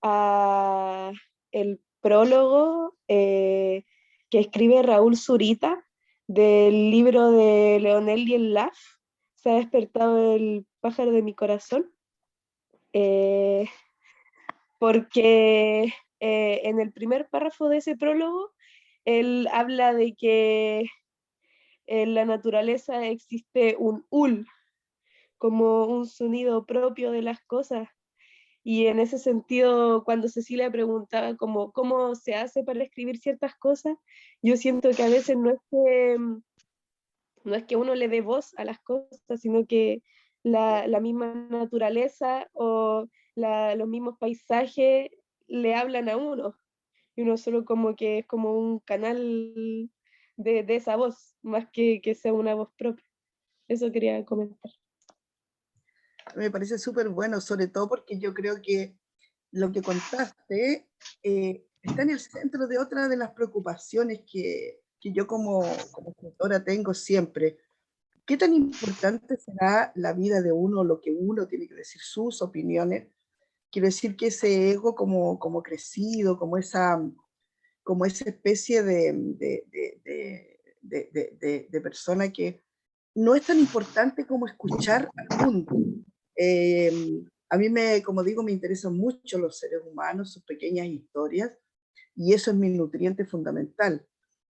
a el prólogo que escribe Raúl Zurita del libro de Leonel Dielaf, Se ha despertado el pájaro de mi corazón, eh, porque en el primer párrafo de ese prólogo él habla de que en la naturaleza existe un ul, como un sonido propio de las cosas. Y en ese sentido, cuando Cecilia preguntaba como, cómo se hace para escribir ciertas cosas, yo siento que a veces no es que uno le dé voz a las cosas, sino que la misma naturaleza o los mismos paisajes le hablan a uno. Y uno solo como que es como un canal de esa voz, más que sea una voz propia. Eso quería comentar. Me parece súper bueno, sobre todo porque yo creo que lo que contaste está en el centro de otra de las preocupaciones que yo como escritora tengo siempre. ¿Qué tan importante será la vida de uno, lo que uno tiene que decir, sus opiniones? Quiero decir que ese ego como crecido, como esa especie de persona que no es tan importante como escuchar al mundo. A mí, como digo, me interesan mucho los seres humanos, sus pequeñas historias, y eso es mi nutriente fundamental.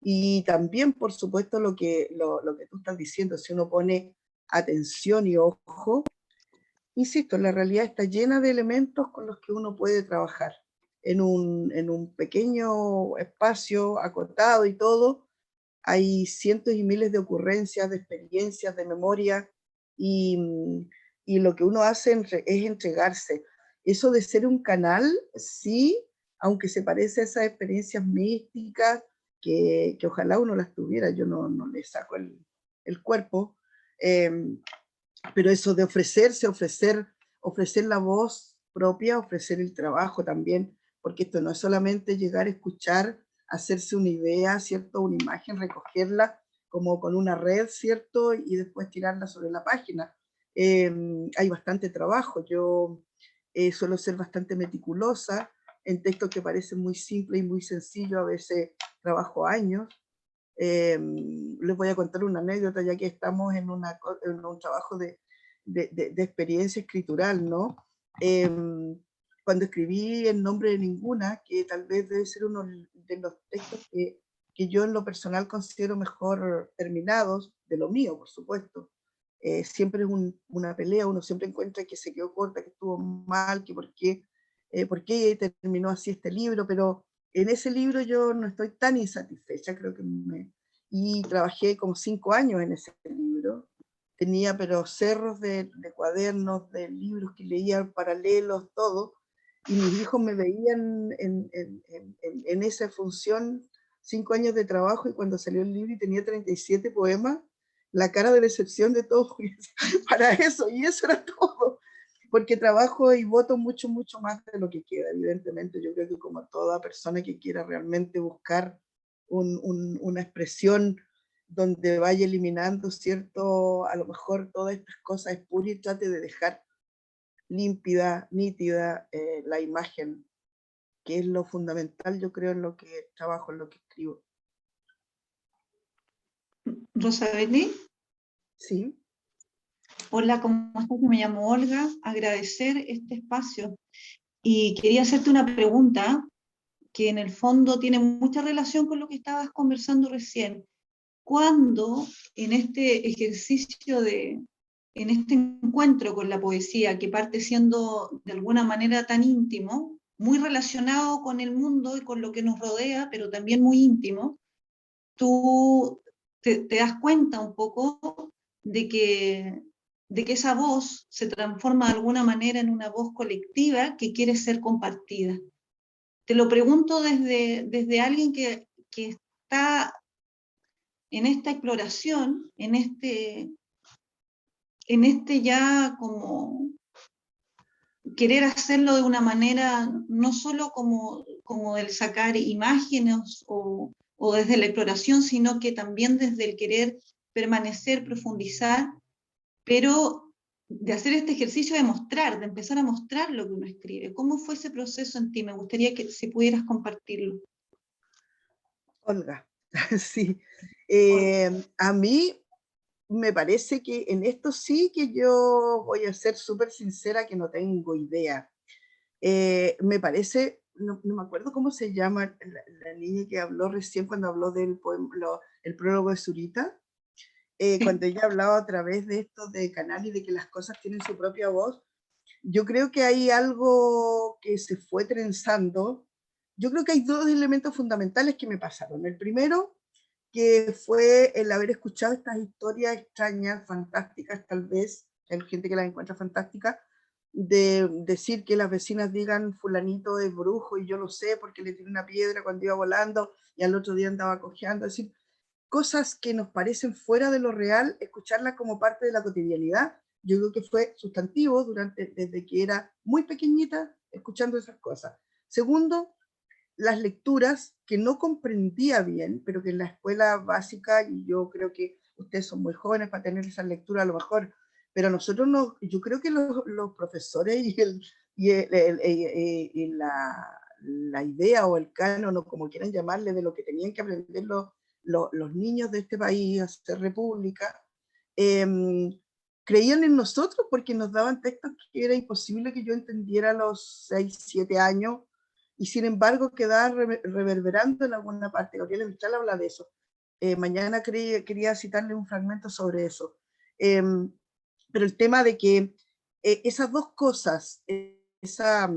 Y también, por supuesto, lo que tú estás diciendo, si uno pone atención y ojo, insisto, la realidad está llena de elementos con los que uno puede trabajar en un pequeño espacio acotado y todo. Hay cientos y miles de ocurrencias, de experiencias, de memoria, y lo que uno hace es entregarse. Eso de ser un canal, sí, aunque se parece a esas experiencias místicas, que ojalá uno las tuviera, yo no le saco el cuerpo, pero eso de ofrecerse, ofrecer la voz propia, ofrecer el trabajo también, porque esto no es solamente llegar a escuchar, hacerse una idea, ¿cierto? Una imagen, recogerla como con una red, ¿cierto? Y después tirarla sobre la página. Hay bastante trabajo, yo suelo ser bastante meticulosa en textos que parecen muy simples y muy sencillos, a veces trabajo años. Les voy a contar una anécdota, ya que estamos en un trabajo de experiencia escritural, ¿no? Cuando escribí El nombre de ninguna, que tal vez debe ser uno de los textos que yo en lo personal considero mejor terminados, de lo mío, por supuesto. Siempre es una pelea, uno siempre encuentra que se quedó corta, que estuvo mal, que por qué terminó así este libro, pero en ese libro yo no estoy tan insatisfecha, creo que y trabajé como 5 años en ese libro. Tenía pero cerros de cuadernos, de libros que leía paralelos, todo, y mis hijos me veían en esa función, 5 años de trabajo, y cuando salió el libro y tenía 37 poemas, la cara de decepción de todos para eso, y eso era todo, porque trabajo y voto mucho, mucho más de lo que queda, evidentemente. Yo creo que como toda persona que quiera realmente buscar una expresión donde vaya eliminando, ¿cierto? A lo mejor todas estas cosas espurias y trate de dejar límpida, nítida la imagen, que es lo fundamental, yo creo, en lo que trabajo, en lo que escribo. Rosabeli. Sí. Hola, ¿cómo estás? Me llamo Olga, agradecer este espacio. Y quería hacerte una pregunta que en el fondo tiene mucha relación con lo que estabas conversando recién. ¿Cuándo en este ejercicio en este encuentro con la poesía, que parte siendo de alguna manera tan íntimo, muy relacionado con el mundo y con lo que nos rodea, pero también muy íntimo, tú te das cuenta un poco de que esa voz se transforma de alguna manera en una voz colectiva que quiere ser compartida? Te lo pregunto desde alguien que está en esta exploración, en este ya como querer hacerlo de una manera, no solo como el sacar imágenes o desde la exploración, sino que también desde el querer permanecer, profundizar, pero de hacer este ejercicio de mostrar, de empezar a mostrar lo que uno escribe. ¿Cómo fue ese proceso en ti? Me gustaría que si pudieras compartirlo. Olga, sí. A mí me parece que en esto sí que yo voy a ser súper sincera, que no tengo idea. Me parece, no me acuerdo cómo se llama la niña que habló recién cuando habló del poema, el prólogo de Zurita, cuando ella hablaba a través de esto de canal y de que las cosas tienen su propia voz. Yo creo que hay algo que se fue trenzando. Yo creo que hay dos elementos fundamentales que me pasaron. El primero, que fue el haber escuchado estas historias extrañas, fantásticas tal vez, hay gente que las encuentra fantásticas, de decir que las vecinas digan fulanito es brujo y yo lo sé porque le tiré una piedra cuando iba volando y al otro día andaba cojeando, es decir, cosas que nos parecen fuera de lo real, escucharlas como parte de la cotidianidad, yo creo que fue sustantivo desde que era muy pequeñita, escuchando esas cosas. Segundo, las lecturas que no comprendía bien, pero que en la escuela básica, y yo creo que ustedes son muy jóvenes para tener esas lecturas a lo mejor, pero nosotros no, yo creo que los profesores y la idea o el canon, o como quieran llamarle, de lo que tenían que aprender los niños de este país a ser república, creían en nosotros porque nos daban textos que era imposible que yo entendiera a los 6, 7 años, y sin embargo quedaba reverberando en alguna parte. Gabriela Mistral habla de eso. Mañana quería citarle un fragmento sobre eso. Pero el tema de que esas dos cosas, esa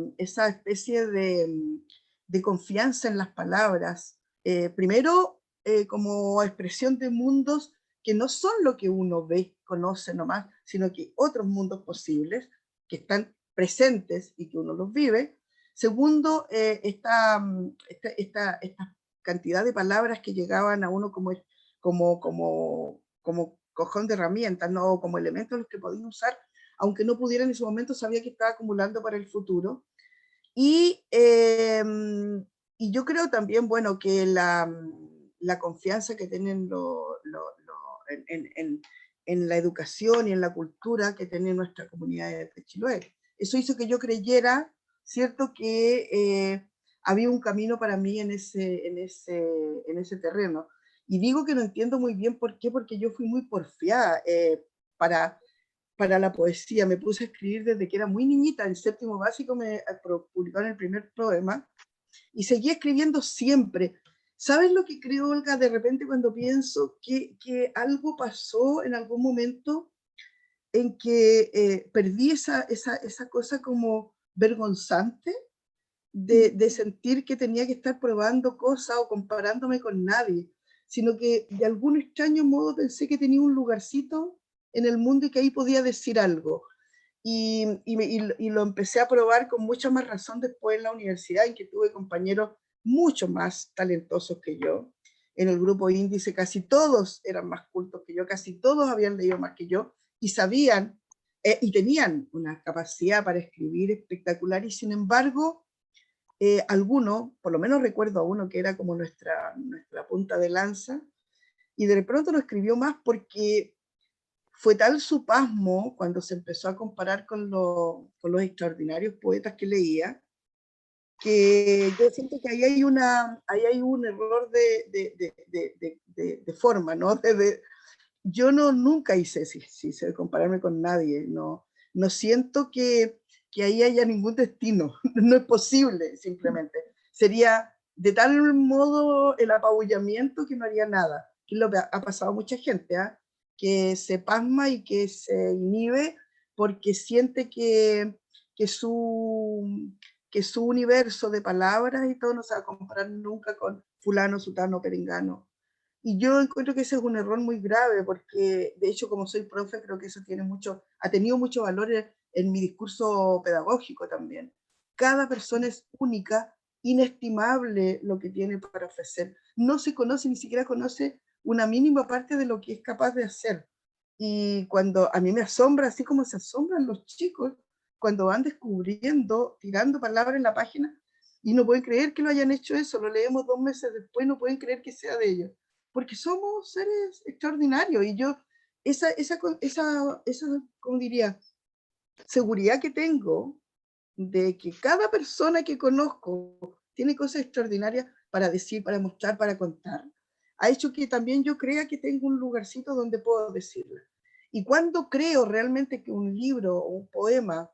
especie de confianza en las palabras, primero como expresión de mundos que no son lo que uno ve, conoce nomás, sino que otros mundos posibles que están presentes y que uno los vive. Segundo, esta cantidad de palabras que llegaban a uno como cojón de herramientas, ¿no? Como elementos los que podía usar, aunque no pudiera en ese momento, sabía que estaba acumulando para el futuro. Y, yo creo también, bueno, que la confianza que tienen en la educación y en la cultura que tiene nuestra comunidad de Chiloé. Eso hizo que yo creyera, ¿cierto?, que había un camino para mí en ese terreno. Y digo que no entiendo muy bien por qué, porque yo fui muy porfiada para la poesía. Me puse a escribir desde que era muy niñita. En séptimo básico me publicaron el primer poema y seguí escribiendo siempre. ¿Sabes lo que creo, Olga? De repente cuando pienso que algo pasó en algún momento en que perdí esa cosa como vergonzante de sentir que tenía que estar probando cosas o comparándome con nadie, sino que de algún extraño modo pensé que tenía un lugarcito en el mundo y que ahí podía decir algo. Y lo empecé a probar con mucha más razón después en la universidad, en que tuve compañeros mucho más talentosos que yo. En el grupo índice casi todos eran más cultos que yo, casi todos habían leído más que yo y sabían y tenían una capacidad para escribir espectacular, y sin embargo alguno, por lo menos recuerdo a uno que era como nuestra punta de lanza, y de pronto no escribió más porque fue tal su pasmo cuando se empezó a comparar con los extraordinarios poetas que leía, que yo siento que ahí hay un error de forma, ¿no? Yo nunca hice compararme con nadie, no siento que ahí haya ningún destino, no es posible simplemente. Sería de tal modo el apabullamiento que no haría nada, que es lo que ha pasado a mucha gente, ¿eh? Que se pasma y que se inhibe porque siente que su, que su universo de palabras y todo no se va a comparar nunca con fulano, sutano, perengano. Y yo encuentro que ese es un error muy grave, porque de hecho como soy profe creo que eso ha tenido mucho valor en mi discurso pedagógico también. Cada persona es única, inestimable lo que tiene para ofrecer. No se conoce, ni siquiera conoce una mínima parte de lo que es capaz de hacer. Y cuando a mí me asombra, así como se asombran los chicos, cuando van descubriendo, tirando palabras en la página, y no pueden creer que lo hayan hecho eso, lo leemos 2 meses después, no pueden creer que sea de ellos porque somos seres extraordinarios, y yo, ¿cómo diría? Seguridad que tengo de que cada persona que conozco tiene cosas extraordinarias para decir, para mostrar, para contar, ha hecho que también yo crea que tengo un lugarcito donde puedo decirla. Y cuando creo realmente que un libro o un poema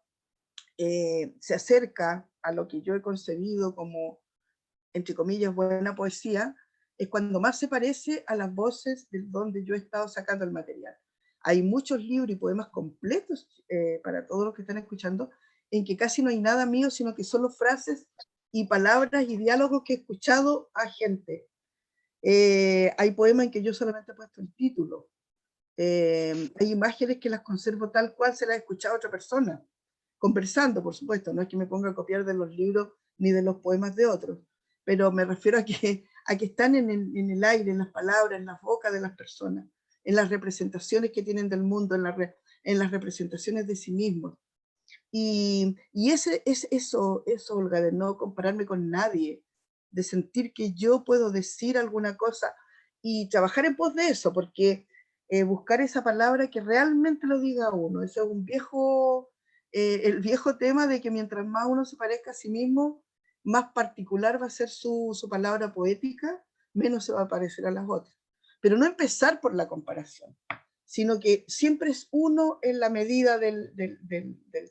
se acerca a lo que yo he concebido como, entre comillas, buena poesía, es cuando más se parece a las voces de donde yo he estado sacando el material. Hay muchos libros y poemas completos para todos los que están escuchando en que casi no hay nada mío, sino que solo frases y palabras y diálogos que he escuchado a gente. Hay poemas en que yo solamente he puesto el título. Hay imágenes que las conservo tal cual se las he escuchado a otra persona, conversando, por supuesto, no es que me ponga a copiar de los libros ni de los poemas de otros, pero me refiero a que están en el aire, en las palabras, en las bocas de las personas, en las representaciones que tienen del mundo, en las representaciones de sí mismos. Y eso, Olga, de no compararme con nadie, de sentir que yo puedo decir alguna cosa y trabajar en pos de eso, porque buscar esa palabra que realmente lo diga uno, ese es el viejo tema de que mientras más uno se parezca a sí mismo, más particular va a ser su palabra poética, menos se va a parecer a las otras. Pero no empezar por la comparación, sino que siempre es uno en la medida del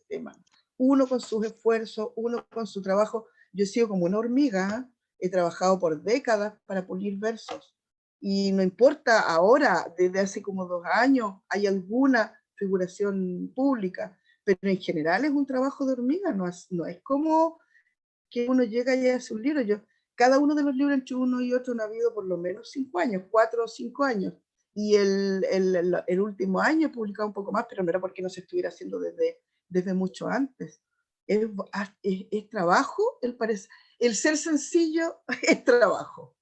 tema. Uno con sus esfuerzos, uno con su trabajo. Yo he sido como una hormiga, he trabajado por décadas para pulir versos. Y no importa ahora, desde hace como 2 años, hay alguna figuración pública, pero en general es un trabajo de hormiga, no es como que uno llega y hace un libro. Cada uno de los libros entre uno y otro han habido por lo menos 5 años, 4 o 5 años. Y el último año he publicado un poco más, pero no era porque no se estuviera haciendo desde mucho antes. Es trabajo, el ser sencillo es trabajo.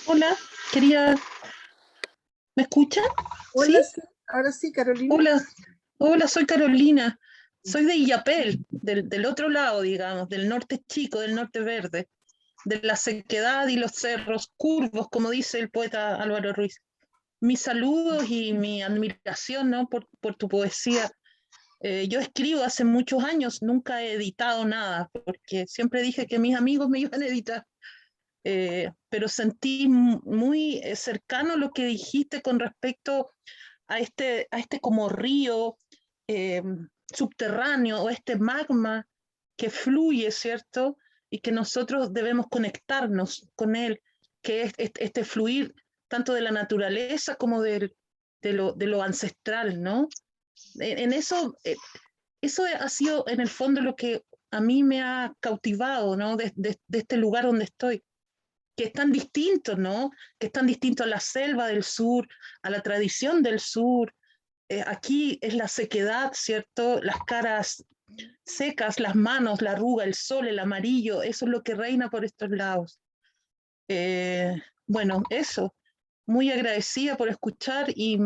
Hola, quería... ¿Me escuchan? Hola, ¿Sí? sí, ahora sí, Carolina. Hola, hola, soy Carolina. Soy de Illapel, del otro lado, digamos, del norte chico, del norte verde, de la sequedad y los cerros curvos, como dice el poeta Álvaro Ruiz. Mis saludos y mi admiración, ¿no?, por tu poesía. Yo escribo hace muchos años, nunca he editado nada, porque siempre dije que mis amigos me iban a editar. Pero sentí muy cercano lo que dijiste con respecto a este como río eh, subterráneo o este magma que fluye, ¿cierto? Y que nosotros debemos conectarnos con él, que es este fluir tanto de la naturaleza como de lo ancestral, ¿no? En eso, eso ha sido en el fondo lo que a mí me ha cautivado, ¿no? De este lugar donde estoy, que es tan distinto, ¿no? Que es tan distinto a la selva del sur, a la tradición del sur. Aquí es la sequedad, ¿cierto? Las caras secas, las manos, la arruga, el sol, el amarillo, eso es lo que reina por estos lados. Bueno, eso. Muy agradecida por escuchar y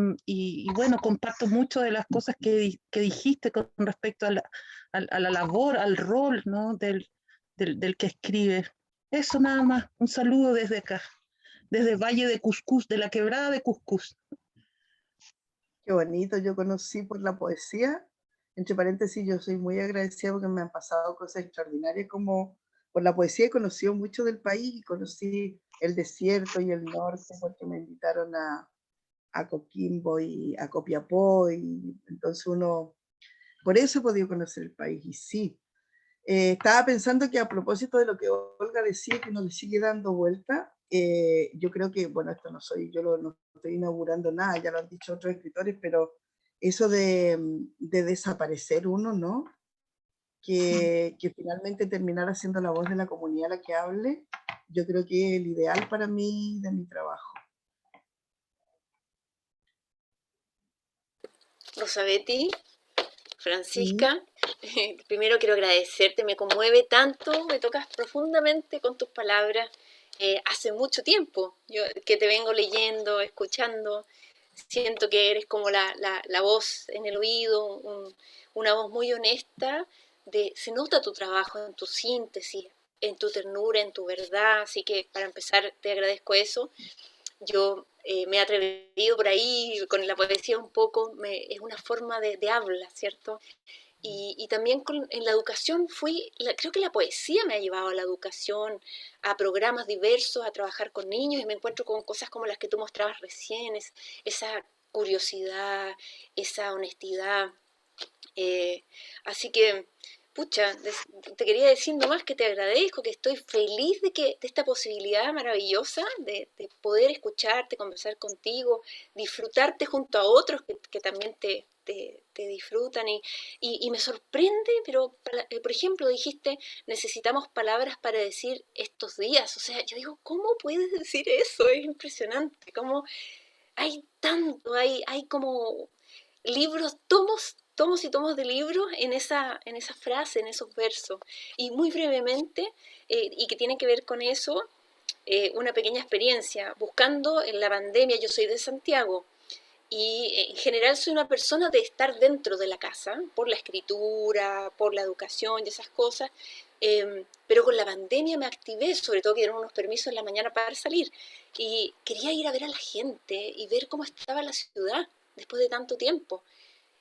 bueno, comparto mucho de las cosas que dijiste con respecto a la labor, al rol, ¿no?, del que escribe. Eso nada más. Un saludo desde acá, desde Valle de Cuscús, de la quebrada de Cuscús. Qué bonito, yo conocí por la poesía. Entre paréntesis, yo soy muy agradecida porque me han pasado cosas extraordinarias, como por la poesía he conocido mucho del país y conocí el desierto y el norte porque me invitaron a Coquimbo y a Copiapó, y entonces por eso he podido conocer el país. Y sí, estaba pensando que a propósito de lo que Olga decía, que uno le sigue dando vuelta, yo creo que, bueno, esto no soy, no estoy inaugurando nada, ya lo han dicho otros escritores, pero eso de desaparecer uno, ¿no? Que finalmente terminar siendo la voz de la comunidad la que hable, yo creo que es el ideal para mí de mi trabajo. Rosabetti, Sí, Francisca, primero quiero agradecerte, me conmueve tanto, me tocas profundamente con tus palabras. Hace mucho tiempo yo que te vengo leyendo, escuchando, siento que eres como la voz en el oído, una voz muy honesta, se nota tu trabajo en tu síntesis, en tu ternura, en tu verdad, así que para empezar te agradezco eso. Yo me he atrevido por ahí con la poesía un poco, es una forma de habla, ¿cierto? Y también en la educación creo que la poesía me ha llevado a la educación, a programas diversos, a trabajar con niños, y me encuentro con cosas como las que tú mostrabas recién, esa curiosidad, esa honestidad. Así que pucha, te quería decir nomás que te agradezco, que estoy feliz de esta posibilidad maravillosa de poder escucharte, conversar contigo, disfrutarte junto a otros que también te disfrutan y me sorprende, pero por ejemplo dijiste, necesitamos palabras para decir estos días, o sea, yo digo, ¿cómo puedes decir eso? Es impresionante, cómo hay tanto, hay como libros, tomos y tomos de libros en esa frase, en esos versos. Y muy brevemente, y que tiene que ver con eso, una pequeña experiencia. Buscando en la pandemia, yo soy de Santiago, y en general soy una persona de estar dentro de la casa, por la escritura, por la educación y esas cosas, pero con la pandemia me activé, sobre todo que dieron unos permisos en la mañana para salir, y quería ir a ver a la gente y ver cómo estaba la ciudad después de tanto tiempo.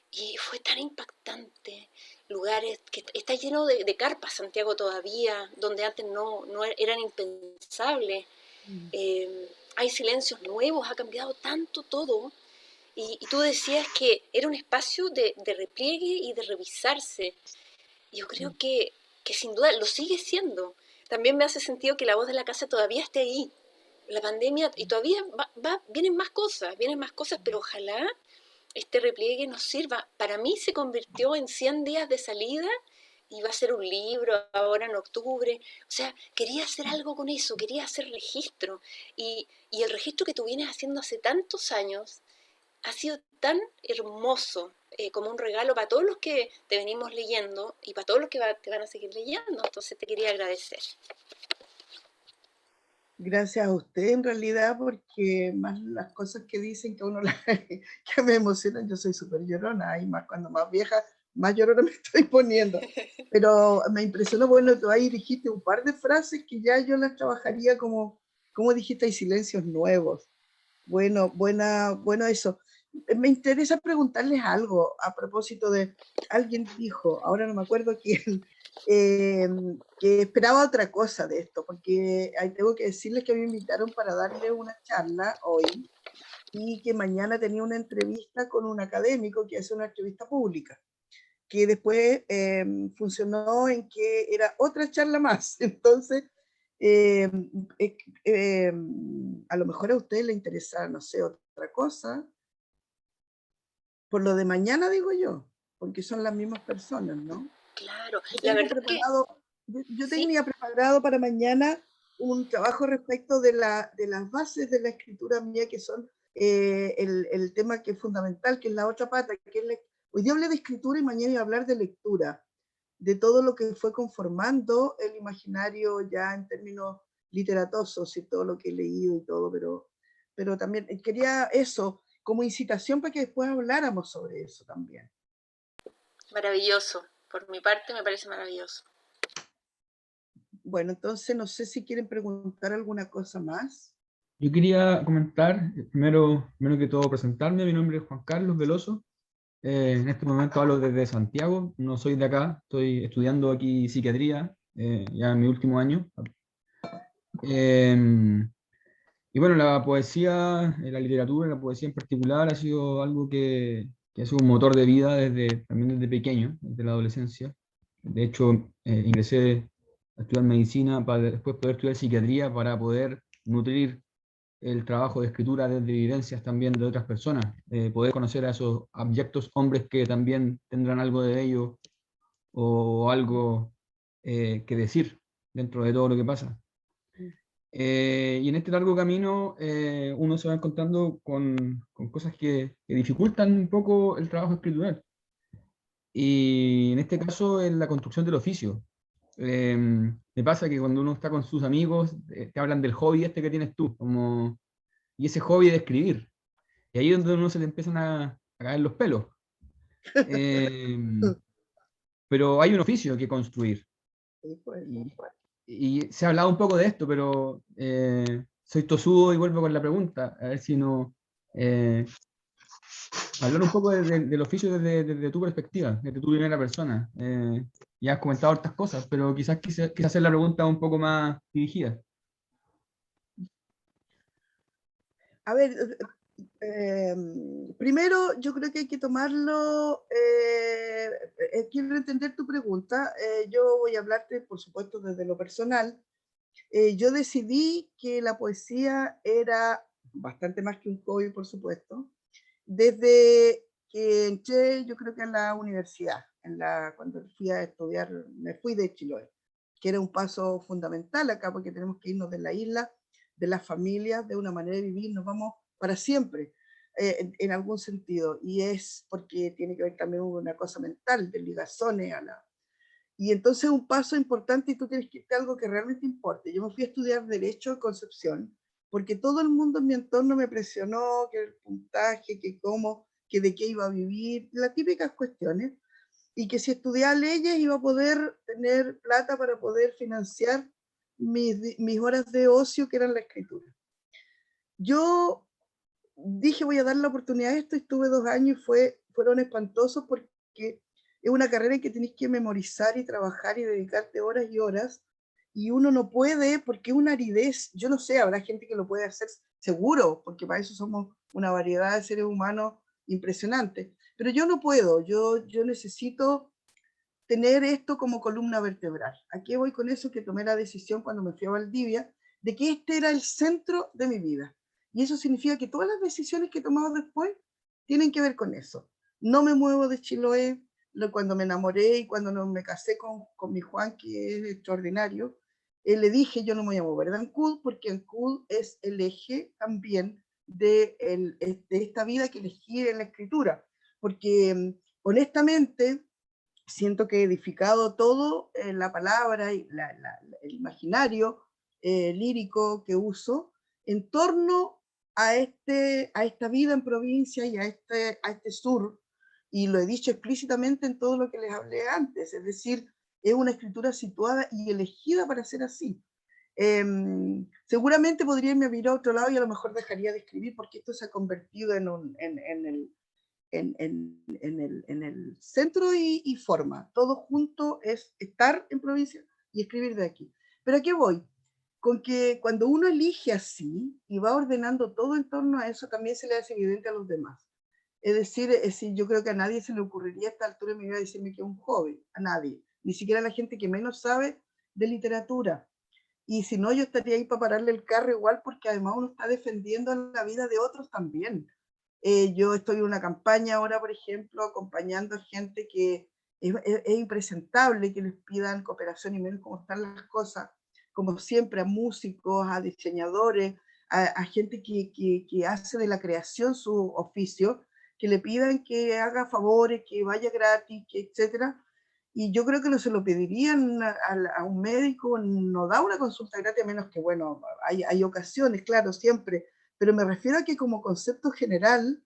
Y fue tan impactante, lugares que está lleno de carpas Santiago todavía, donde antes no eran impensables. Hay silencios nuevos, ha cambiado tanto todo. Y tú decías que era un espacio de repliegue y de revisarse. Yo creo que sin duda lo sigue siendo. También me hace sentido que la voz de la casa todavía esté ahí. La pandemia, y todavía vienen más cosas, pero ojalá este repliegue nos sirva. Para mí se convirtió en 100 días de salida y va a ser un libro ahora en octubre. O sea, quería hacer algo con eso, quería hacer registro. Y el registro que tú vienes haciendo hace tantos años ha sido tan hermoso, como un regalo para todos los que te venimos leyendo y para todos los que te van a seguir leyendo. Entonces te quería agradecer. Gracias a usted en realidad, porque más las cosas que dicen que a uno que me emocionan, yo soy súper llorona, y más cuando más vieja, más llorona me estoy poniendo. Pero me impresionó, bueno, tú ahí dijiste un par de frases que ya yo las trabajaría como dijiste, hay silencios nuevos. Bueno, bueno eso. Me interesa preguntarles algo a propósito de, alguien dijo, ahora no me acuerdo quién, que esperaba otra cosa de esto, porque ahí tengo que decirles que me invitaron para darle una charla hoy y que mañana tenía una entrevista con un académico que hace una entrevista pública, que después funcionó en que era otra charla más. Entonces, a lo mejor a ustedes les interesa, no sé, otra cosa. Por lo de mañana digo yo, porque son las mismas personas, ¿no? Claro, Yo la tengo verdad preparado, yo sí, tenía preparado para mañana un trabajo respecto de las bases de la escritura mía, que son el tema que es fundamental, que es la otra pata, que es hoy día hablé de escritura y mañana iba a hablar de lectura, de todo lo que fue conformando el imaginario ya en términos literatosos y todo lo que he leído y todo, pero también quería eso como incitación para que después habláramos sobre eso también. maravilloso. Por mi parte me parece maravilloso. Bueno, entonces no sé si quieren preguntar alguna cosa más. Yo quería comentar, primero que todo, presentarme. Mi nombre es Juan Carlos Veloso. En este momento hablo desde Santiago, no soy de acá, estoy estudiando aquí psiquiatría, ya en mi último año. Y bueno, la poesía, la literatura, la poesía en particular, ha sido algo que ha sido un motor de vida también desde pequeño, desde la adolescencia. De hecho, ingresé a estudiar medicina para después poder estudiar psiquiatría, para poder nutrir el trabajo de escritura desde vivencias también de otras personas, poder conocer a esos abyectos hombres que también tendrán algo de ello o algo que decir dentro de todo lo que pasa. Y en este largo camino uno se va encontrando con cosas que dificultan un poco el trabajo escritural. Y en este caso, en la construcción del oficio. Me pasa que cuando uno está con sus amigos, te hablan del hobby este que tienes tú, y ese hobby de escribir. Y ahí es donde uno se le empiezan a caer los pelos. Pero hay un oficio que construir. Y se ha hablado un poco de esto, pero soy tosudo y vuelvo con la pregunta, a ver si no... hablar un poco del oficio desde tu perspectiva, desde tu primera persona. Ya has comentado otras cosas, pero quizás quise hacer la pregunta un poco más dirigida. A ver, Primero, yo creo que hay que tomarlo, quiero entender tu pregunta, yo voy a hablarte, por supuesto, desde lo personal. Yo decidí que la poesía era bastante más que un hobby, por supuesto, desde que entré, yo creo que en la universidad, cuando fui a estudiar, me fui de Chiloé, que era un paso fundamental acá, porque tenemos que irnos de la isla, de las familias, de una manera de vivir, nos vamos para siempre, en algún sentido, y es porque tiene que ver también con una cosa mental, de ligazones a la... Y entonces un paso importante y tú tienes que irte a algo que realmente importe. Yo me fui a estudiar Derecho en Concepción, porque todo el mundo en mi entorno me presionó, que el puntaje, que cómo, que de qué iba a vivir, las típicas cuestiones, y que si estudiaba leyes iba a poder tener plata para poder financiar mis horas de ocio, que eran la escritura. Yo dije, voy a dar la oportunidad a esto, y estuve 2 años y fueron espantosos porque es una carrera en que tenés que memorizar y trabajar y dedicarte horas y horas, y uno no puede porque es una aridez, yo no sé, habrá gente que lo puede hacer seguro, porque para eso somos una variedad de seres humanos impresionante, pero yo no puedo, yo necesito tener esto como columna vertebral. ¿A qué voy con eso? Que tomé la decisión cuando me fui a Valdivia de que este era el centro de mi vida. Y eso significa que todas las decisiones que he tomado después tienen que ver con eso. No me muevo de Chiloé. Cuando me enamoré y cuando me casé con mi Juan, que es extraordinario, le dije, yo no me voy a mover de Ancud, porque Ancud es el eje también de esta vida que elegí en la escritura. Porque honestamente, siento que he edificado todo la palabra y el imaginario lírico que uso en torno a esta vida en provincia y a este sur, y lo he dicho explícitamente en todo lo que les hablé antes, es decir, es una escritura situada y elegida para ser así. Seguramente podría irme a mirar a otro lado y a lo mejor dejaría de escribir, porque esto se ha convertido en el centro y forma. Todo junto es estar en provincia y escribir de aquí. Pero ¿a qué voy? Con que cuando uno elige así y va ordenando todo en torno a eso, también se le hace evidente a los demás. Es decir, yo creo que a nadie se le ocurriría a esta altura de mi vida decirme que es un hobby, a nadie, ni siquiera a la gente que menos sabe de literatura. Y si no, yo estaría ahí para pararle el carro igual, porque además uno está defendiendo la vida de otros también. Yo estoy en una campaña ahora, por ejemplo, acompañando a gente que es impresentable que les pidan cooperación, y menos cómo están las cosas, como siempre, a músicos, a diseñadores, a gente que hace de la creación su oficio, que le pidan que haga favores, que vaya gratis, que etcétera. Y yo creo que no se lo pedirían a un médico, no da una consulta gratis, a menos que, bueno, hay ocasiones, claro, siempre, pero me refiero a que como concepto general,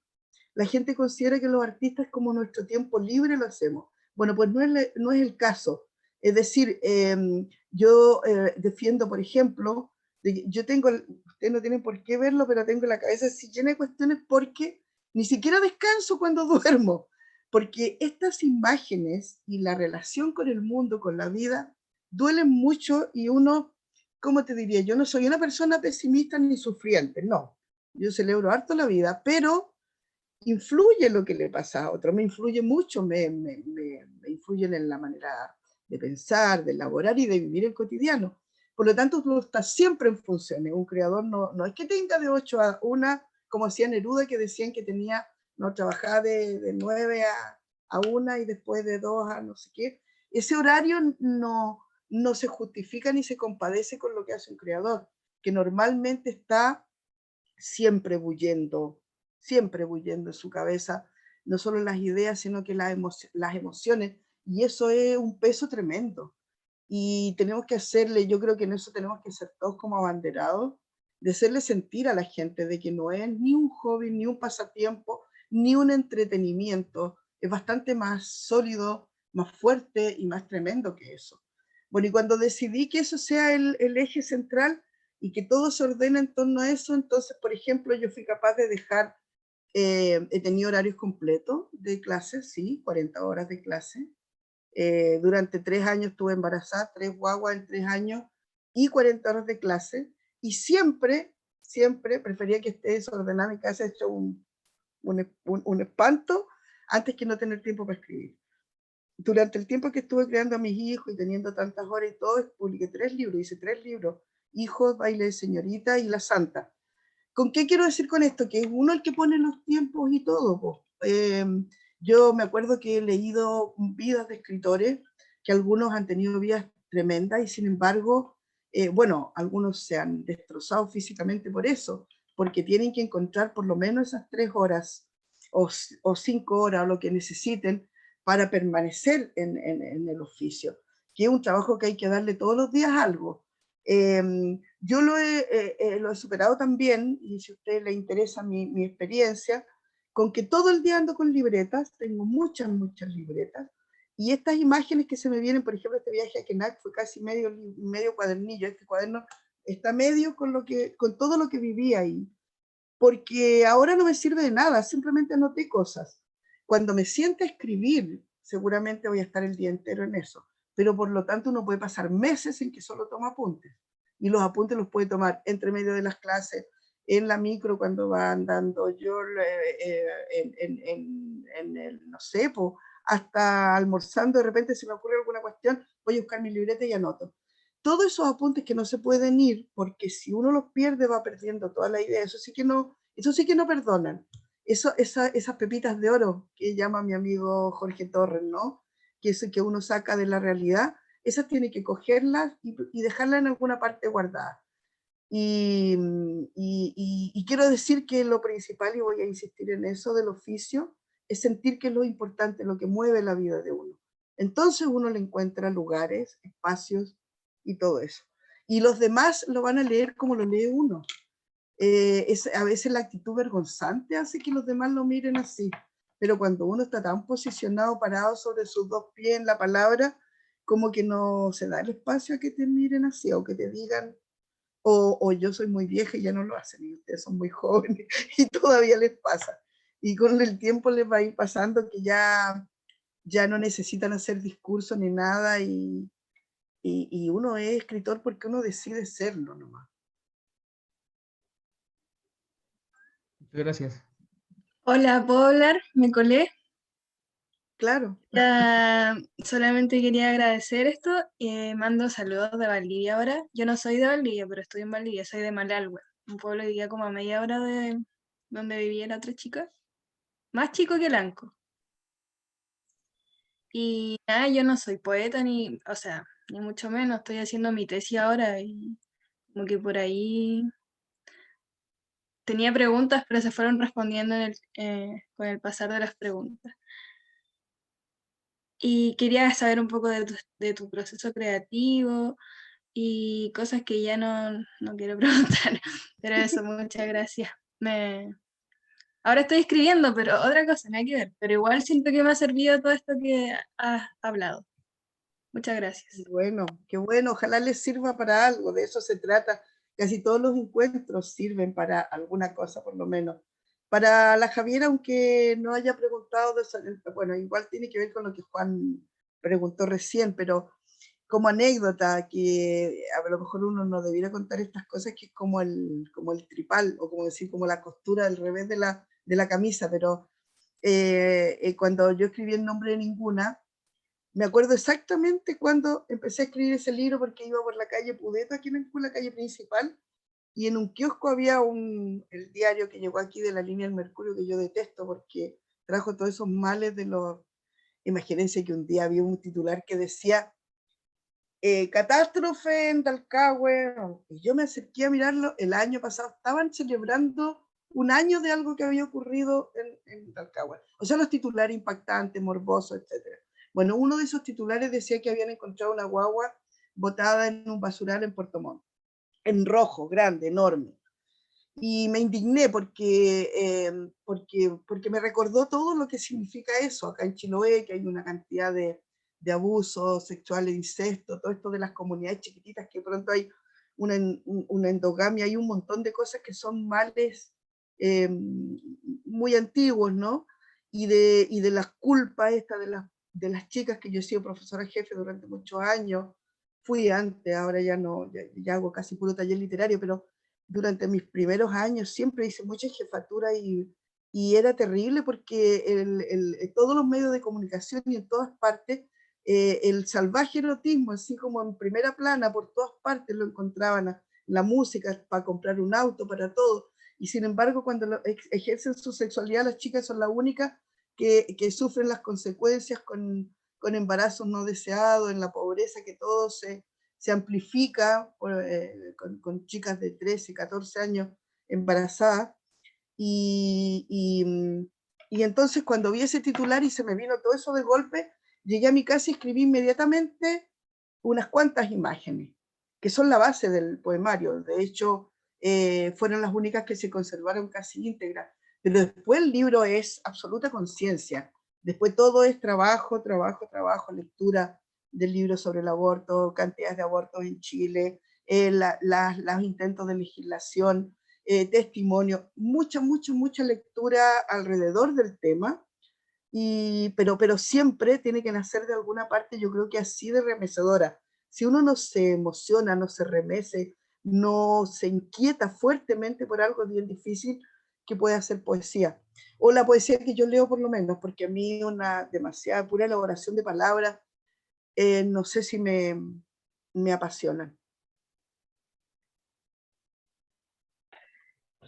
la gente considera que los artistas, como nuestro tiempo libre, lo hacemos. Bueno, pues no es el caso. Es decir, yo defiendo, por ejemplo, yo tengo, ustedes no tienen por qué verlo, pero tengo la cabeza así llena de cuestiones, porque ni siquiera descanso cuando duermo, porque estas imágenes y la relación con el mundo, con la vida, duelen mucho, y uno, ¿cómo te diría? Yo no soy una persona pesimista ni sufriente, no. Yo celebro harto la vida, pero influye lo que le pasa a otro, me influye mucho, me influyen en la manera de pensar, de elaborar y de vivir el cotidiano. Por lo tanto, tú estás siempre en funciones. Un creador no es que tenga de 8 a 1, como hacía Neruda, que decían que tenía, no trabajaba de 9 a 1 y después de 2 a no sé qué. Ese horario no se justifica ni se compadece con lo que hace un creador, que normalmente está siempre bullendo en su cabeza, no solo las ideas, sino que las emociones, y eso es un peso tremendo. Y tenemos que hacerle, yo creo que en eso tenemos que ser todos como abanderados, de hacerle sentir a la gente de que no es ni un hobby, ni un pasatiempo, ni un entretenimiento, es bastante más sólido, más fuerte y más tremendo que eso. Bueno, y cuando decidí que eso sea el eje central y que todo se ordena en torno a eso, entonces, por ejemplo, yo fui capaz de dejar, he tenido horarios completos de clases, sí, 40 horas de clase. Durante 3 años estuve embarazada, 3 guaguas en 3 años, y 40 horas de clase, y siempre siempre, prefería que esté desordenada mi casa, hecho un espanto, antes que no tener tiempo para escribir. Durante el tiempo que estuve creando a mis hijos y teniendo tantas horas y todo, publiqué 3 libros, hice 3 libros, Hijos, Baile de Señorita y La Santa. ¿Con qué quiero decir con esto? Que es uno el que pone los tiempos y todo. Yo me acuerdo que he leído vidas de escritores, que algunos han tenido vidas tremendas y sin embargo, bueno, algunos se han destrozado físicamente por eso, porque tienen que encontrar por lo menos esas 3 horas o 5 horas o lo que necesiten para permanecer en el oficio, que es un trabajo que hay que darle todos los días algo. Yo lo he superado también, y si a usted le interesa mi experiencia, con que todo el día ando con libretas, tengo muchas libretas, y estas imágenes que se me vienen, por ejemplo, este viaje a Kenak fue casi medio cuadernillo, este cuaderno está medio con todo lo que viví ahí, porque ahora no me sirve de nada, simplemente anoté cosas. Cuando me siente a escribir, seguramente voy a estar el día entero en eso, pero por lo tanto uno puede pasar meses en que solo toma apuntes, y los apuntes los puede tomar entre medio de las clases, en la micro cuando va andando, yo en el, no sé, hasta almorzando, de repente se me ocurre alguna cuestión, voy a buscar mi libreta y anoto. Todos esos apuntes que no se pueden ir, porque si uno los pierde va perdiendo toda la idea, eso sí que no perdonan. Esas pepitas de oro que llama mi amigo Jorge Torres, ¿no? Que eso que uno saca de la realidad, esas tiene que cogerlas y dejarlas en alguna parte guardada. Y quiero decir que lo principal, y voy a insistir en eso del oficio, es sentir que es lo importante, lo que mueve la vida de uno. Entonces uno le encuentra lugares, espacios y todo eso. Y los demás lo van a leer como lo lee uno. A veces la actitud vergonzante hace que los demás lo miren así, pero cuando uno está tan posicionado, parado sobre sus 2 pies en la palabra, como que no se da el espacio a que te miren así, o que te digan, o yo soy muy vieja y ya no lo hacen, y ustedes son muy jóvenes y todavía les pasa. Y con el tiempo les va a ir pasando que ya no necesitan hacer discurso ni nada, y uno es escritor porque uno decide serlo nomás. Muchas gracias. Hola, ¿puedo hablar? ¿Me colé? Claro. Solamente quería agradecer esto y mando saludos de Valdivia ahora. Yo no soy de Valdivia, pero estoy en Valdivia, soy de Malalhue, un pueblo que vivía como a media hora de donde vivía la otra chica, más chico que Lanco. Y nada, yo no soy poeta ni, o sea, ni mucho menos, estoy haciendo mi tesis ahora y como que por ahí tenía preguntas, pero se fueron respondiendo con el pasar de las preguntas. Y quería saber un poco de tu proceso creativo y cosas que ya no quiero preguntar, pero eso, muchas gracias. Ahora estoy escribiendo, pero otra cosa, nada que ver, pero igual siento que me ha servido todo esto que has hablado. Muchas gracias. Bueno, qué bueno, ojalá les sirva para algo, de eso se trata. Casi todos los encuentros sirven para alguna cosa, por lo menos. Para la Javiera, aunque no haya preguntado, bueno, igual tiene que ver con lo que Juan preguntó recién, pero como anécdota, que a lo mejor uno no debiera contar estas cosas, que es como el tripal, o como decir, como la costura del revés de la camisa, pero cuando yo escribí El nombre de ninguna, me acuerdo exactamente cuando empecé a escribir ese libro, porque iba por la calle Pudeta, aquí en la calle principal, y en un kiosco había el diario que llegó aquí de la línea del Mercurio, que yo detesto porque trajo todos esos males de los... Imagínense que un día había un titular que decía catástrofe en Talcahué, y yo me acerqué a mirarlo. El año pasado estaban celebrando un año de algo que había ocurrido en Talcahué. O sea, los titulares impactantes, morbosos, etc. Bueno, uno de esos titulares decía que habían encontrado una guagua botada en un basural en Puerto Montt, en rojo, grande, enorme. Y me indigné porque me recordó todo lo que significa eso acá en Chiloé, que hay una cantidad de abusos sexuales, incesto, todo esto de las comunidades chiquititas, que pronto hay una endogamia, hay un montón de cosas que son males muy antiguos, ¿no? Y de las culpas estas de las chicas, que yo he sido profesora jefe durante muchos años, fui antes, ahora ya no, ya hago casi puro taller literario, pero durante mis primeros años, siempre hice mucha jefatura y era terrible porque todos los medios de comunicación y en todas partes, el salvaje erotismo, así como en primera plana, por todas partes lo encontraban, la música, para comprar un auto, para todo. Y sin embargo, cuando ejercen su sexualidad, las chicas son las únicas que sufren las consecuencias con embarazos no deseados, en la pobreza, que todo se amplifica con chicas de 13, 14 años embarazadas. Y entonces cuando vi ese titular y se me vino todo eso de golpe, llegué a mi casa y escribí inmediatamente unas cuantas imágenes, que son la base del poemario. De hecho, fueron las únicas que se conservaron casi íntegras. Pero después el libro es absoluta conciencia. Después todo es trabajo, trabajo, trabajo, lectura del libro sobre el aborto, cantidades de abortos en Chile, los intentos de legislación, testimonio, mucha lectura alrededor del tema, pero siempre tiene que nacer de alguna parte, yo creo que así de remecedora. Si uno no se emociona, no se remece, no se inquieta fuertemente por algo bien difícil, que puede hacer poesía. O la poesía que yo leo por lo menos, porque a mí una demasiada pura elaboración de palabras, no sé si me apasionan.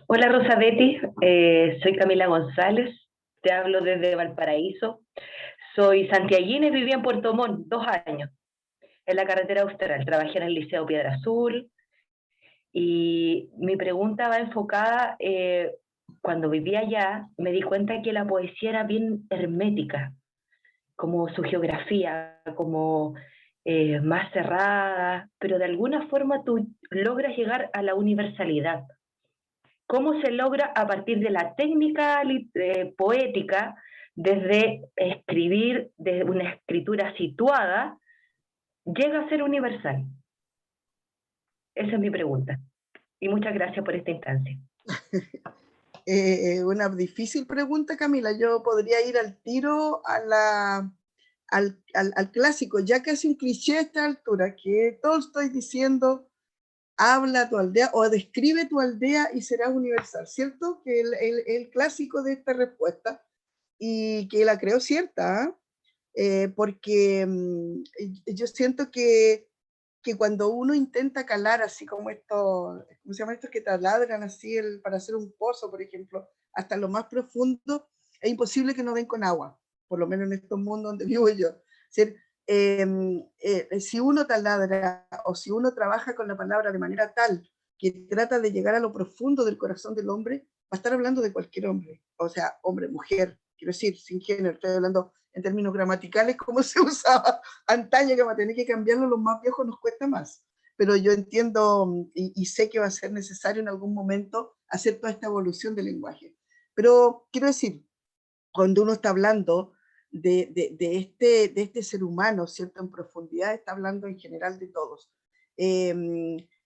Hola Rosa Betty, soy Camila González, te hablo desde Valparaíso. Soy santiaguina y vivía en Puerto Montt 2 años, en la carretera austral. Trabajé en el Liceo Piedra Azul y mi pregunta va enfocada, cuando vivía allá me di cuenta que la poesía era bien hermética, como su geografía, como más cerrada, pero de alguna forma tú logras llegar a la universalidad. ¿Cómo se logra a partir de la técnica poética, desde escribir, desde una escritura situada, llega a ser universal? Esa es mi pregunta. Y muchas gracias por esta instancia. Una difícil pregunta, Camila. Yo podría ir al tiro al clásico, ya casi un cliché a esta altura, que Tolstoy diciendo: habla tu aldea o describe tu aldea y serás universal, ¿cierto? Que el clásico de esta respuesta, y que la creo cierta, porque yo siento que cuando uno intenta calar, así como estos, ¿cómo se llama? Estos que taladran así para hacer un pozo, por ejemplo, hasta lo más profundo, es imposible que no den con agua, por lo menos en estos mundos donde vivo yo. Es decir, si uno taladra o si uno trabaja con la palabra de manera tal que trata de llegar a lo profundo del corazón del hombre, va a estar hablando de cualquier hombre, o sea, hombre, mujer, quiero decir, sin género, estoy hablando en términos gramaticales como se usaba antaño, que va a tener que cambiarlo, los más viejos nos cuesta más. Pero yo entiendo y sé que va a ser necesario en algún momento hacer toda esta evolución del lenguaje. Pero quiero decir, cuando uno está hablando de este ser humano, ¿cierto? En profundidad, está hablando en general de todos.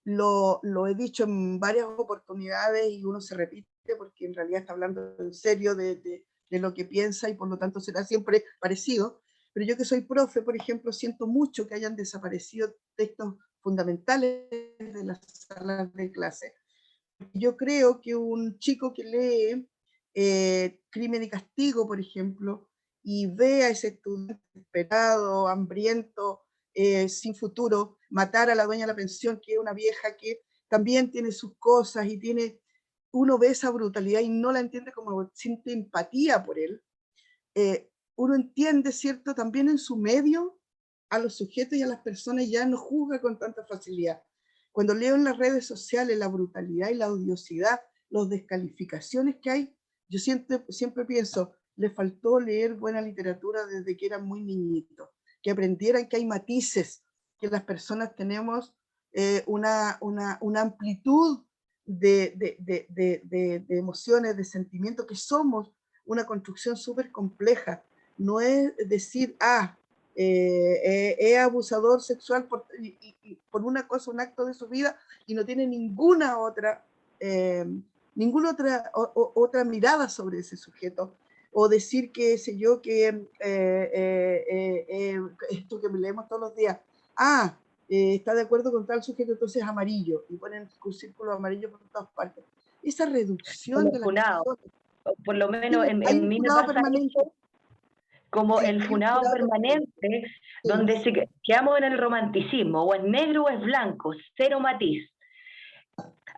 Lo he dicho en varias oportunidades y uno se repite porque en realidad está hablando en serio de lo que piensa y por lo tanto será siempre parecido. Pero yo que soy profe, por ejemplo, siento mucho que hayan desaparecido textos fundamentales de las salas de clase. Yo creo que un chico que lee Crimen y Castigo, por ejemplo, y ve a ese estudiante desesperado, hambriento, sin futuro, matar a la dueña de la pensión, que es una vieja que también tiene sus cosas y tiene, uno ve esa brutalidad y no la entiende, como siente empatía por él. Uno entiende, ¿cierto?, también en su medio a los sujetos y a las personas, ya no juzga con tanta facilidad. Cuando leo en las redes sociales la brutalidad y la odiosidad, las descalificaciones que hay, yo siempre pienso, le faltó leer buena literatura desde que eran muy niñitos, que aprendieran que hay matices, que las personas tenemos una amplitud de emociones, de sentimientos, que somos una construcción súper compleja. No es decir, es abusador sexual por una cosa, un acto de su vida, y no tiene ninguna otra mirada sobre ese sujeto, o decir que, sé yo, que esto que leemos todos los días, está de acuerdo con tal sujeto, entonces es amarillo, y ponen un círculo amarillo por todas partes. Esa reducción Como de las funado. personas. Por lo menos Sí, hay un mí me jurado pasa permanente. eso, como el Hay un funado jurado permanente, sí, donde sí. quedamos en el romanticismo, o es negro o es blanco, cero matiz.